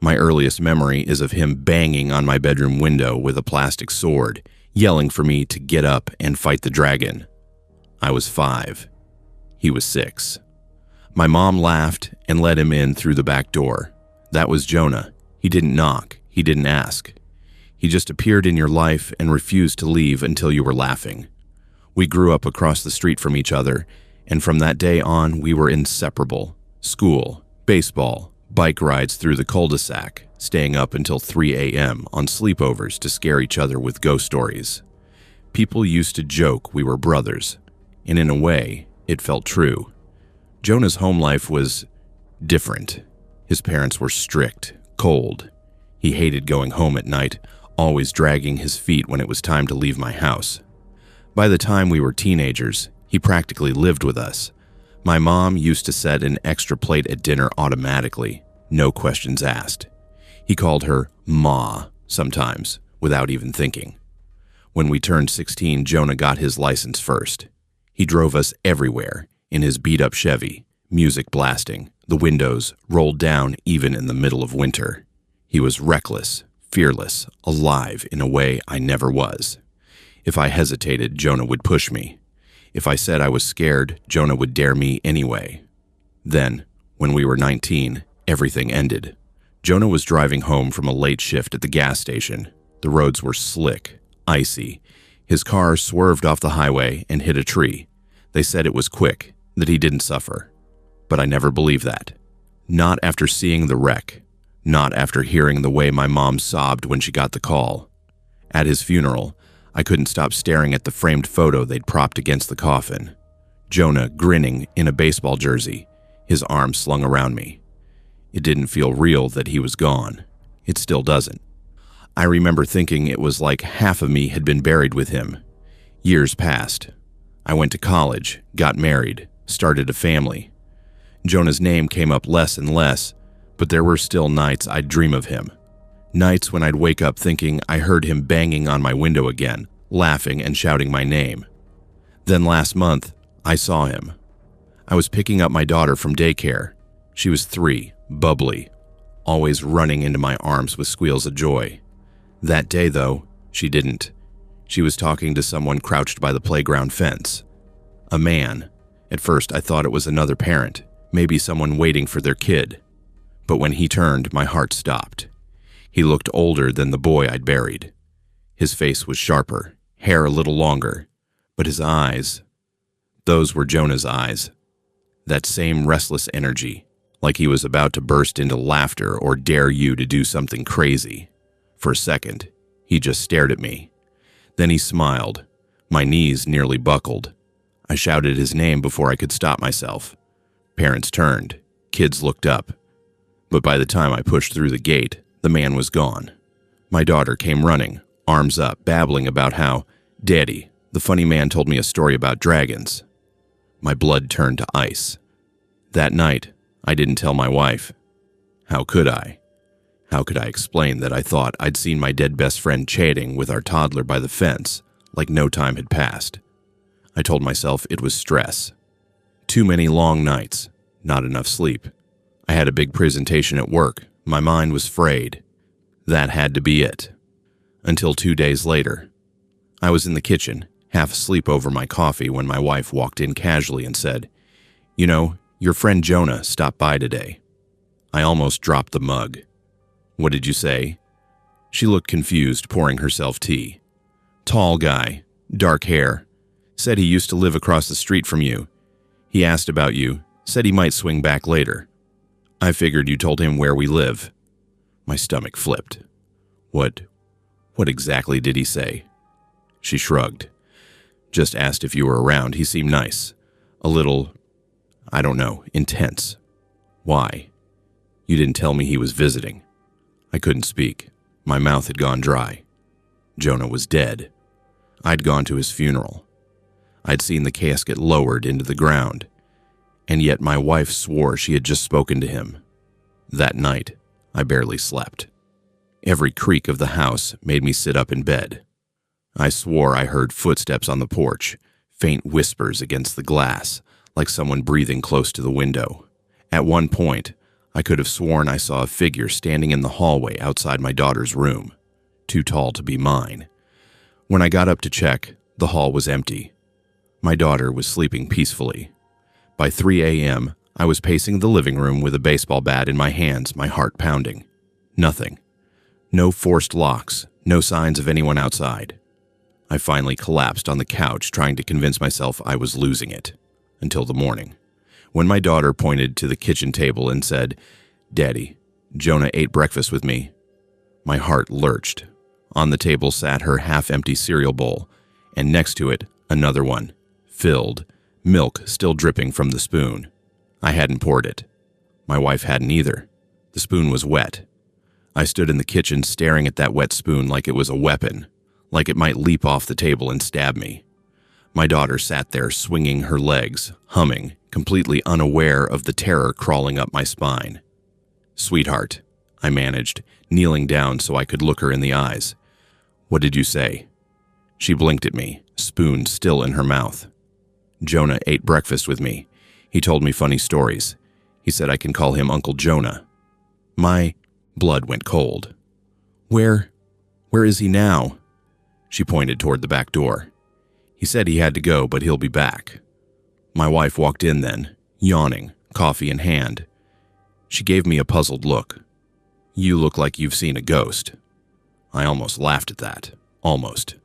Speaker 1: My earliest memory is of him banging on my bedroom window with a plastic sword, yelling for me to get up and fight the dragon. I was 5. He was 6. My mom laughed and let him in through the back door. That was Jonah. He didn't knock. He didn't ask. He just appeared in your life and refused to leave until you were laughing. We grew up across the street from each other, and from that day on, we were inseparable. School, baseball, bike rides through the cul-de-sac, staying up until 3 a.m. on sleepovers to scare each other with ghost stories. People used to joke we were brothers, and in a way, it felt true. Jonah's home life was different. His parents were strict, cold. He hated going home at night, always dragging his feet when it was time to leave my house. By the time we were teenagers, he practically lived with us. My mom used to set an extra plate at dinner automatically, no questions asked. He called her Ma sometimes, without even thinking. When we turned 16, Jonah got his license first. He drove us everywhere, in his beat-up Chevy, music blasting, the windows rolled down even in the middle of winter. He was reckless, fearless, alive in a way I never was. If I hesitated, Jonah would push me. If I said I was scared, Jonah would dare me anyway. Then, when we were 19, everything ended. Jonah was driving home from a late shift at the gas station. The roads were slick, icy. His car swerved off the highway and hit a tree. They said it was quick, that he didn't suffer. But I never believed that. Not after seeing the wreck. Not after hearing the way my mom sobbed when she got the call. At his funeral, I couldn't stop staring at the framed photo they'd propped against the coffin. Jonah grinning in a baseball jersey, his arm slung around me. It didn't feel real that he was gone. It still doesn't. I remember thinking it was like half of me had been buried with him. Years passed. I went to college, got married, started a family. Jonah's name came up less and less, but there were still nights I'd dream of him. Nights when I'd wake up thinking I heard him banging on my window again, laughing and shouting my name. Then last month, I saw him. I was picking up my daughter from daycare. She was 3, bubbly, always running into my arms with squeals of joy. That day, though, she didn't. She was talking to someone crouched by the playground fence. A man. At first, I thought it was another parent, maybe someone waiting for their kid. But when he turned, my heart stopped. He looked older than the boy I'd buried. His face was sharper, hair a little longer, but his eyes, those were Jonah's eyes. That same restless energy, like he was about to burst into laughter or dare you to do something crazy. For a second, he just stared at me. Then he smiled. My knees nearly buckled. I shouted his name before I could stop myself. Parents turned. Kids looked up. But by the time I pushed through the gate, the man was gone. My daughter came running, arms up, babbling about how, "Daddy, the funny man told me a story about dragons." My blood turned to ice. That night, I didn't tell my wife. How could I? How could I explain that I thought I'd seen my dead best friend chatting with our toddler by the fence, like no time had passed? I told myself it was stress. Too many long nights, not enough sleep. I had a big presentation at work. My mind was frayed. That had to be it. Until 2 days later. I was in the kitchen, half asleep over my coffee when my wife walked in casually and said, "You know, your friend Jonah stopped by today." I almost dropped the mug. "What did you say?" She looked confused, pouring herself tea. "Tall guy, dark hair. Said he used to live across the street from you. He asked about you, said he might swing back later. I figured you told him where we live." My stomach flipped. What exactly did he say?" She shrugged. "Just asked if you were around. He seemed nice. A little, I don't know, intense." "Why?" "You didn't tell me he was visiting." I couldn't speak. My mouth had gone dry. Jonah was dead. I'd gone to his funeral. I'd seen the casket lowered into the ground, and yet my wife swore she had just spoken to him. That night, I barely slept. Every creak of the house made me sit up in bed. I swore I heard footsteps on the porch, faint whispers against the glass, like someone breathing close to the window. At one point, I could have sworn I saw a figure standing in the hallway outside my daughter's room, too tall to be mine. When I got up to check, the hall was empty. My daughter was sleeping peacefully. By 3 a.m., I was pacing the living room with a baseball bat in my hands, my heart pounding. Nothing. No forced locks, no signs of anyone outside. I finally collapsed on the couch, trying to convince myself I was losing it, until the morning, when my daughter pointed to the kitchen table and said, "Daddy, Jonah ate breakfast with me." My heart lurched. On the table sat her half-empty cereal bowl, and next to it, another one, filled, milk still dripping from the spoon. I hadn't poured it. My wife hadn't either. The spoon was wet. I stood in the kitchen staring at that wet spoon like it was a weapon, like it might leap off the table and stab me. My daughter sat there swinging her legs, humming, completely unaware of the terror crawling up my spine. "Sweetheart," I managed, kneeling down so I could look her in the eyes. "What did you say?" She blinked at me, spoon still in her mouth. "Jonah ate breakfast with me. He told me funny stories. He said I can call him Uncle Jonah." My blood went cold. Where is he now?" She pointed toward the back door. "He said he had to go, but he'll be back." My wife walked in then, yawning, coffee in hand. She gave me a puzzled look. "You look like you've seen a ghost." I almost laughed at that. Almost.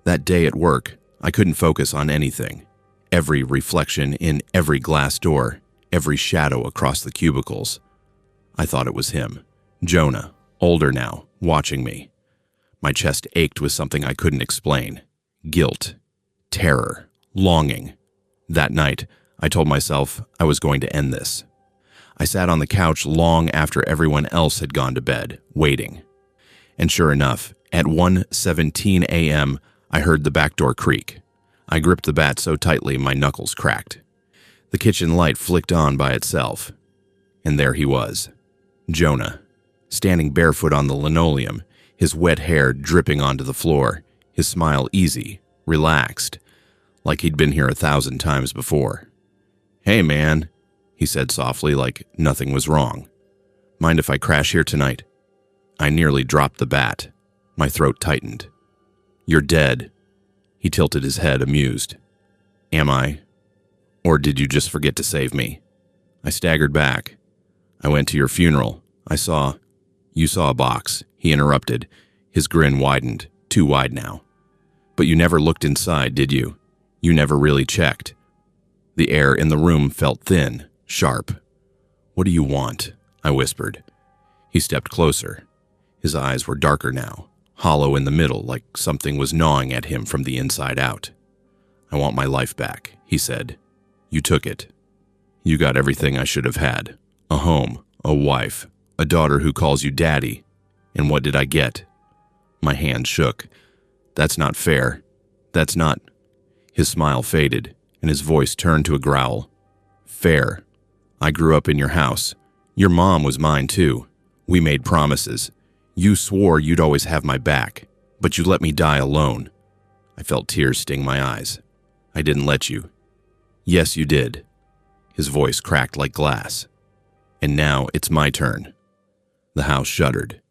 Speaker 1: That day at work, I couldn't focus on anything. Every reflection in every glass door, every shadow across the cubicles. I thought it was him. Jonah, older now, watching me. My chest ached with something I couldn't explain. Guilt, terror, longing. That night, I told myself I was going to end this. I sat on the couch long after everyone else had gone to bed, waiting. And sure enough, at 1:17 a.m., I heard the back door creak. I gripped the bat so tightly my knuckles cracked. The kitchen light flicked on by itself. And there he was, Jonah, standing barefoot on the linoleum, his wet hair dripping onto the floor, his smile easy, relaxed, like he'd been here 1,000 times before. "Hey, man," he said softly, like nothing was wrong. "Mind if I crash here tonight?" I nearly dropped the bat. My throat tightened. "You're dead." He tilted his head, amused. "Am I? Or did you just forget to save me?" I staggered back. "I went to your funeral. You saw a box," he interrupted. His grin widened, too wide now. "But you never looked inside, did you? You never really checked." The air in the room felt thin, sharp. "What do you want?" I whispered. He stepped closer. His eyes were darker now, hollow in the middle, like something was gnawing at him from the inside out. "I want my life back," he said. "You took it. You got everything I should have had. A home, a wife, a daughter who calls you daddy. And what did I get?" My hand shook. "That's not fair. That's not..." His smile faded, and his voice turned to a growl. "Fair. I grew up in your house. Your mom was mine too. We made promises. You swore you'd always have my back, but you let me die alone." I felt tears sting my eyes. "I didn't let you." "Yes, you did." His voice cracked like glass. "And now it's my turn." The house shuddered,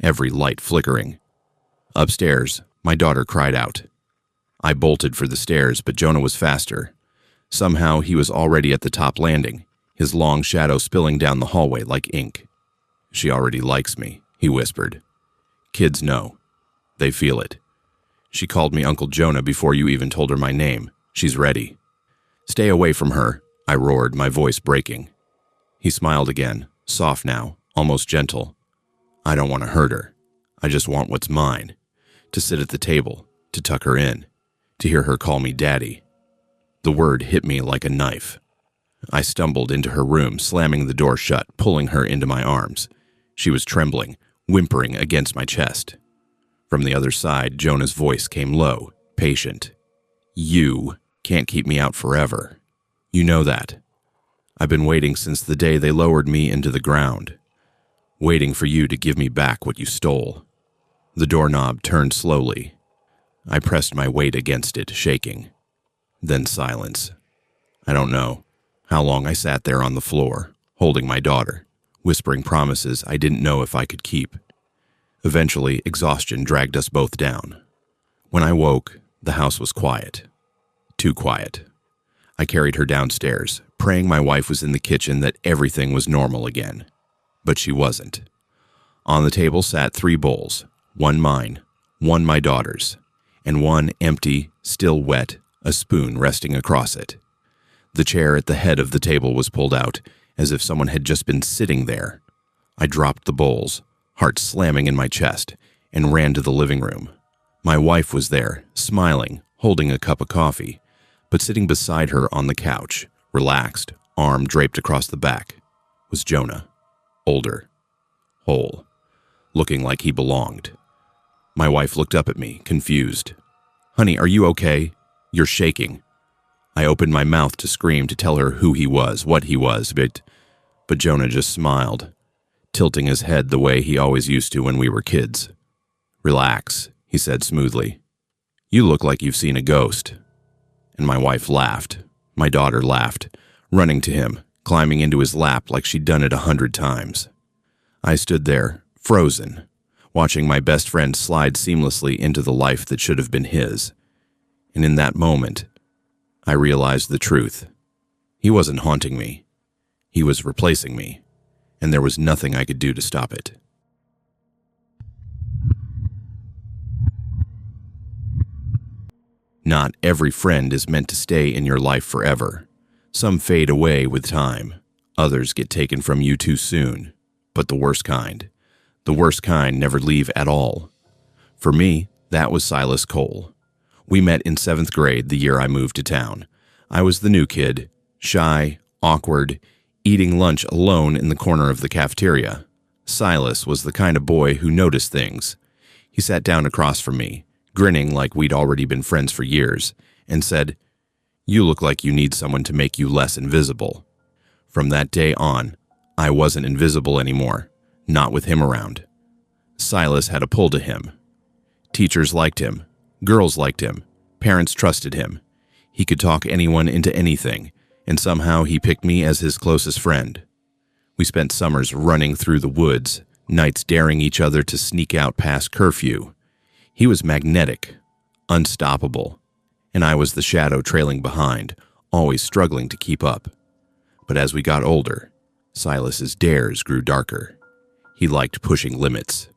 Speaker 1: every light flickering. Upstairs, my daughter cried out. I bolted for the stairs, but Jonah was faster. Somehow he was already at the top landing, his long shadow spilling down the hallway like ink. "She already likes me," he whispered. "Kids know. They feel it. She called me Uncle Jonah before you even told her my name. She's ready." "Stay away from her," I roared, my voice breaking. He smiled again, soft now, almost gentle. "I don't want to hurt her. I just want what's mine. To sit at the table, to tuck her in, to hear her call me daddy." The word hit me like a knife. I stumbled into her room, slamming the door shut, pulling her into my arms. She was trembling, whimpering against my chest. From the other side, Jonah's voice came low, patient. "You can't keep me out forever. You know that. I've been waiting since the day they lowered me into the ground. Waiting for you to give me back what you stole." The doorknob turned slowly. I pressed my weight against it, shaking. Then silence. I don't know how long I sat there on the floor, holding my daughter, whispering promises I didn't know if I could keep. Eventually, exhaustion dragged us both down. When I woke, the house was quiet. Too quiet. I carried her downstairs, praying my wife was in the kitchen, that everything was normal again. But she wasn't. On the table sat 3 bowls, one mine, one my daughter's, and one empty, still wet, a spoon resting across it. The chair at the head of the table was pulled out, as if someone had just been sitting there. I dropped the bowls, heart slamming in my chest, and ran to the living room. My wife was there, smiling, holding a cup of coffee, but sitting beside her on the couch, relaxed, arm draped across the back, was Jonah. Older, whole, looking like he belonged. My wife looked up at me, confused. "Honey, are you okay? You're shaking." I opened my mouth to scream, to tell her who he was, what he was, but Jonah just smiled, tilting his head the way he always used to when we were kids. "Relax," he said smoothly. "You look like you've seen a ghost." And my wife laughed. My daughter laughed, running to him, climbing into his lap like she'd done it 100 times. I stood there, frozen, watching my best friend slide seamlessly into the life that should have been his. And in that moment, I realized the truth. He wasn't haunting me. He was replacing me, and there was nothing I could do to stop it. Not every friend is meant to stay in your life forever. Some fade away with time. Others get taken from you too soon. But the worst kind never leave at all. For me, that was Silas Cole. We met in 7th grade the year I moved to town. I was the new kid, shy, awkward, eating lunch alone in the corner of the cafeteria. Silas was the kind of boy who noticed things. He sat down across from me, grinning like we'd already been friends for years, and said, "You look like you need someone to make you less invisible." From that day on, I wasn't invisible anymore, not with him around. Silas had a pull to him. Teachers liked him, girls liked him, parents trusted him. He could talk anyone into anything, and somehow he picked me as his closest friend. We spent summers running through the woods, nights daring each other to sneak out past curfew. He was magnetic, unstoppable, and I was the shadow trailing behind, always struggling to keep up. But as we got older, Silas's dares grew darker. He liked pushing limits,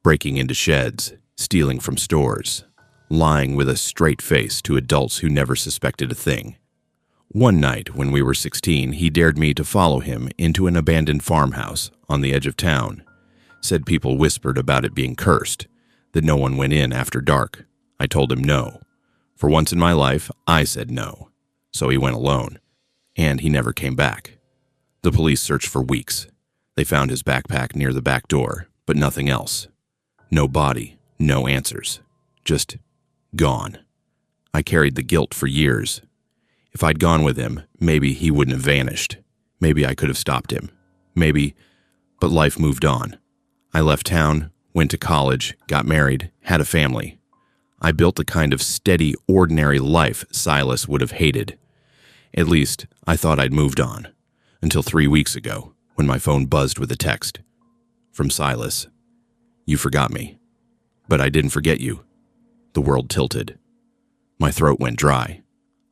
Speaker 1: breaking into sheds, stealing from stores, lying with a straight face to adults who never suspected a thing. One night, when we were 16, he dared me to follow him into an abandoned farmhouse on the edge of town. Said people whispered about it being cursed, that no one went in after dark. I told him no. For once in my life, I said no. So he went alone, and he never came back. The police searched for weeks. They found his backpack near the back door, but nothing else. No body, no answers. Just gone. I carried the guilt for years. If I'd gone with him, maybe he wouldn't have vanished. Maybe I could have stopped him. Maybe, but life moved on. I left town, went to college, got married, had a family. I built the kind of steady, ordinary life Silas would have hated. At least, I thought I'd moved on. Until 3 weeks ago, when my phone buzzed with a text. From Silas. You forgot me. But I didn't forget you. The world tilted. My throat went dry.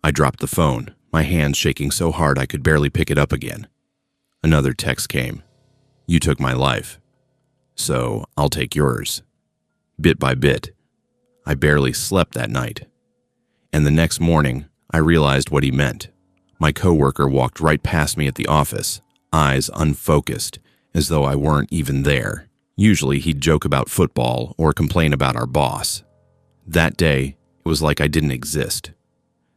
Speaker 1: I dropped the phone, my hands shaking so hard I could barely pick it up again. Another text came. You took my life. So I'll take yours. Bit by bit. I barely slept that night. And the next morning, I realized what he meant. My coworker walked right past me at the office, eyes unfocused, as though I weren't even there. Usually he'd joke about football or complain about our boss. That day, it was like I didn't exist.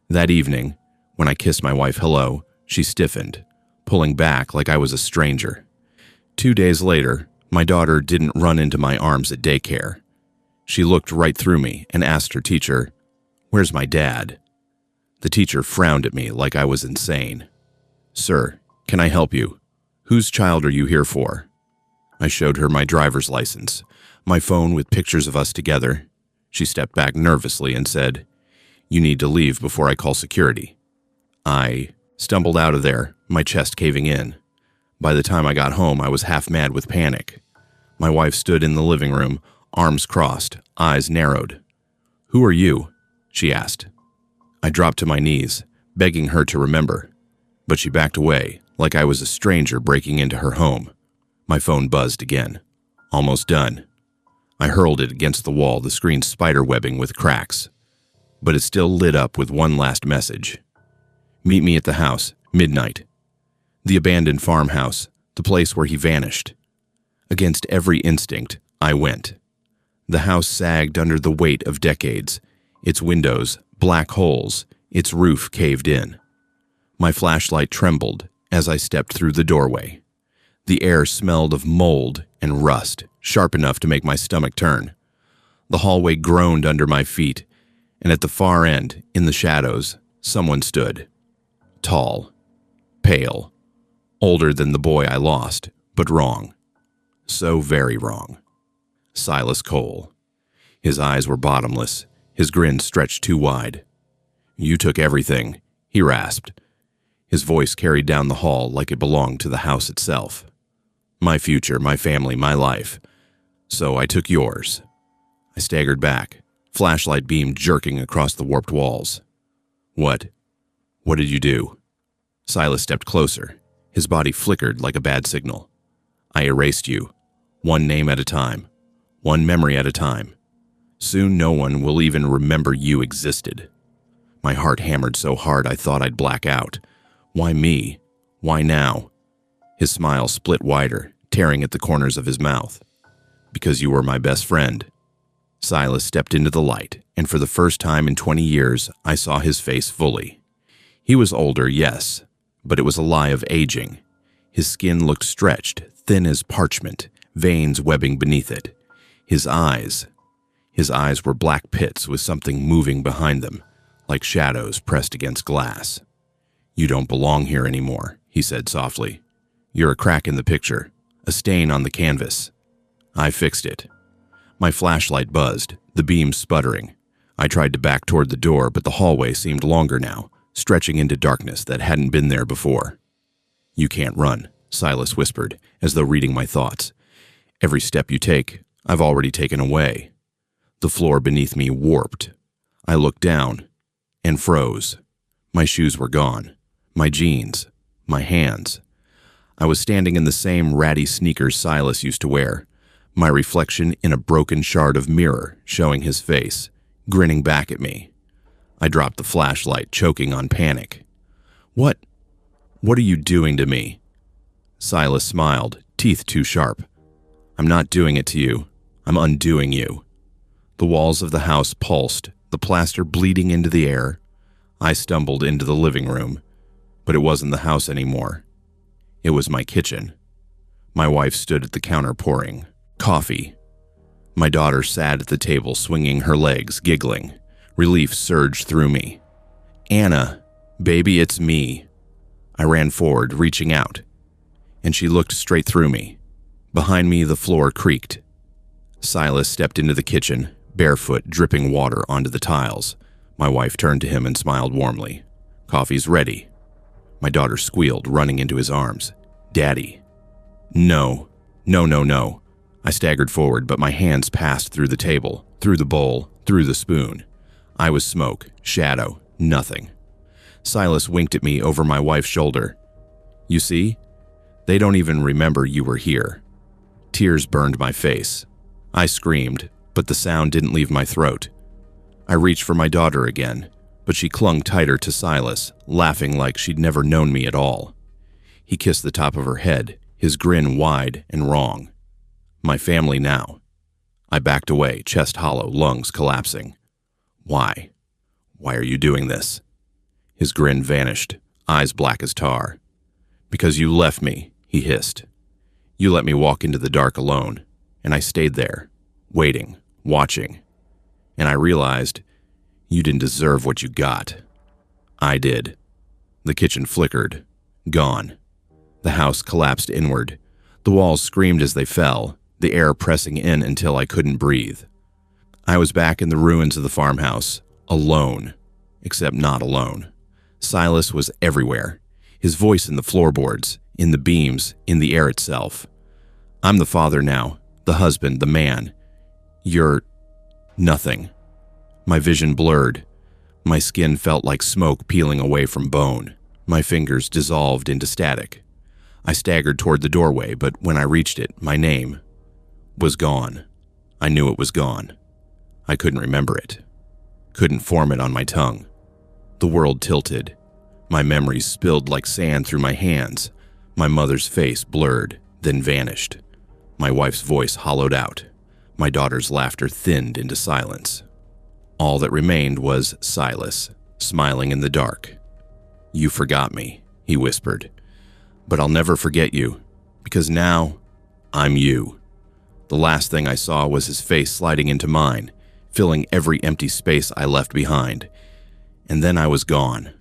Speaker 1: That evening, when I kissed my wife hello, she stiffened, pulling back like I was a stranger. 2 days later, my daughter didn't run into my arms at daycare. She looked right through me and asked her teacher, "Where's my dad?" The teacher frowned at me like I was insane. "Sir, can I help you? Whose child are you here for?" I showed her my driver's license, my phone with pictures of us together. She stepped back nervously and said, "You need to leave before I call security." I stumbled out of there, my chest caving in. By the time I got home, I was half mad with panic. My wife stood in the living room, arms crossed, eyes narrowed. "Who are you?" she asked. I dropped to my knees, begging her to remember, but she backed away like I was a stranger breaking into her home. My phone buzzed again. Almost done. I hurled it against the wall, the screen spiderwebbing with cracks. But it still lit up with one last message. Meet me at the house, midnight. The abandoned farmhouse, the place where he vanished. Against every instinct, I went. The house sagged under the weight of decades, its windows black holes, its roof caved in. My flashlight trembled as I stepped through the doorway. The air smelled of mold and rust, sharp enough to make my stomach turn. The hallway groaned under my feet, and at the far end, in the shadows, someone stood. Tall, pale, older than the boy I lost, but wrong. So very wrong. Silas Cole. His eyes were bottomless, his grin stretched too wide. "You took everything," he rasped. His voice carried down the hall like it belonged to the house itself. "My future, my family, my life. So I took yours." I staggered back, flashlight beam jerking across the warped walls. What did you do?" Silas stepped closer. His body flickered like a bad signal. "I erased you, one name at a time, one memory at a time. Soon no one will even remember you existed." My heart hammered so hard I thought I'd black out. Why me? Why now? His smile split wider, tearing at the corners of his mouth. "Because you were my best friend." Silas stepped into the light, and for the first time in 20 years, I saw his face fully. He was older, yes, but it was a lie of aging. His skin looked stretched, thin as parchment, veins webbing beneath it. His eyes were black pits with something moving behind them, like shadows pressed against glass. "You don't belong here anymore," he said softly. "You're a crack in the picture, a stain on the canvas." I fixed it. My flashlight buzzed, the beam sputtering. I tried to back toward the door, but the hallway seemed longer now, stretching into darkness that hadn't been there before. "You can't run," Silas whispered, as though reading my thoughts. "Every step you take, I've already taken away." The floor beneath me warped. I looked down and froze. My shoes were gone, my jeans, my hands. I was standing in the same ratty sneakers Silas used to wear, my reflection in a broken shard of mirror showing his face, grinning back at me. I dropped the flashlight, choking on panic. What are you doing to me?" Silas smiled, teeth too sharp. "I'm not doing it to you. I'm undoing you." The walls of the house pulsed, the plaster bleeding into the air. I stumbled into the living room, but it wasn't the house anymore. It was my kitchen. My wife stood at the counter pouring coffee. My daughter sat at the table swinging her legs, giggling. Relief surged through me. "Anna, baby, it's me." I ran forward, reaching out, and she looked straight through me. Behind me, the floor creaked. Silas stepped into the kitchen, barefoot, dripping water onto the tiles. My wife turned to him and smiled warmly. "Coffee's ready." My daughter squealed, running into his arms. "Daddy." No. I staggered forward, but my hands passed through the table, through the bowl, through the spoon. I was smoke, shadow, nothing. Silas winked at me over my wife's shoulder. "You see? They don't even remember you were here." Tears burned my face. I screamed, but the sound didn't leave my throat. I reached for my daughter again, but she clung tighter to Silas, laughing like she'd never known me at all. He kissed the top of her head, his grin wide and wrong. My family now. I backed away, chest hollow, lungs collapsing. Why? Why are you doing this? His grin vanished, eyes black as tar. "Because you left me," he hissed. "You let me walk into the dark alone, and I stayed there, waiting, watching. And I realized you didn't deserve what you got. I did." The kitchen flickered, gone. The house collapsed inward. The walls screamed as they fell, the air pressing in until I couldn't breathe. I was back in the ruins of the farmhouse, alone, except not alone. Silas was everywhere, his voice in the floorboards, in the beams, in the air itself. "I'm the father now, the husband, the man. You're nothing." My vision blurred. My skin felt like smoke peeling away from bone. My fingers dissolved into static. I staggered toward the doorway, but when I reached it, my name was gone. I knew it was gone. I couldn't remember it. Couldn't form it on my tongue. The world tilted. My memories spilled like sand through my hands. My mother's face blurred, then vanished. My wife's voice hollowed out. My daughter's laughter thinned into silence. All that remained was Silas, smiling in the dark. "You forgot me," he whispered. "But I'll never forget you, because now I'm you." The last thing I saw was his face sliding into mine, filling every empty space I left behind. And then I was gone.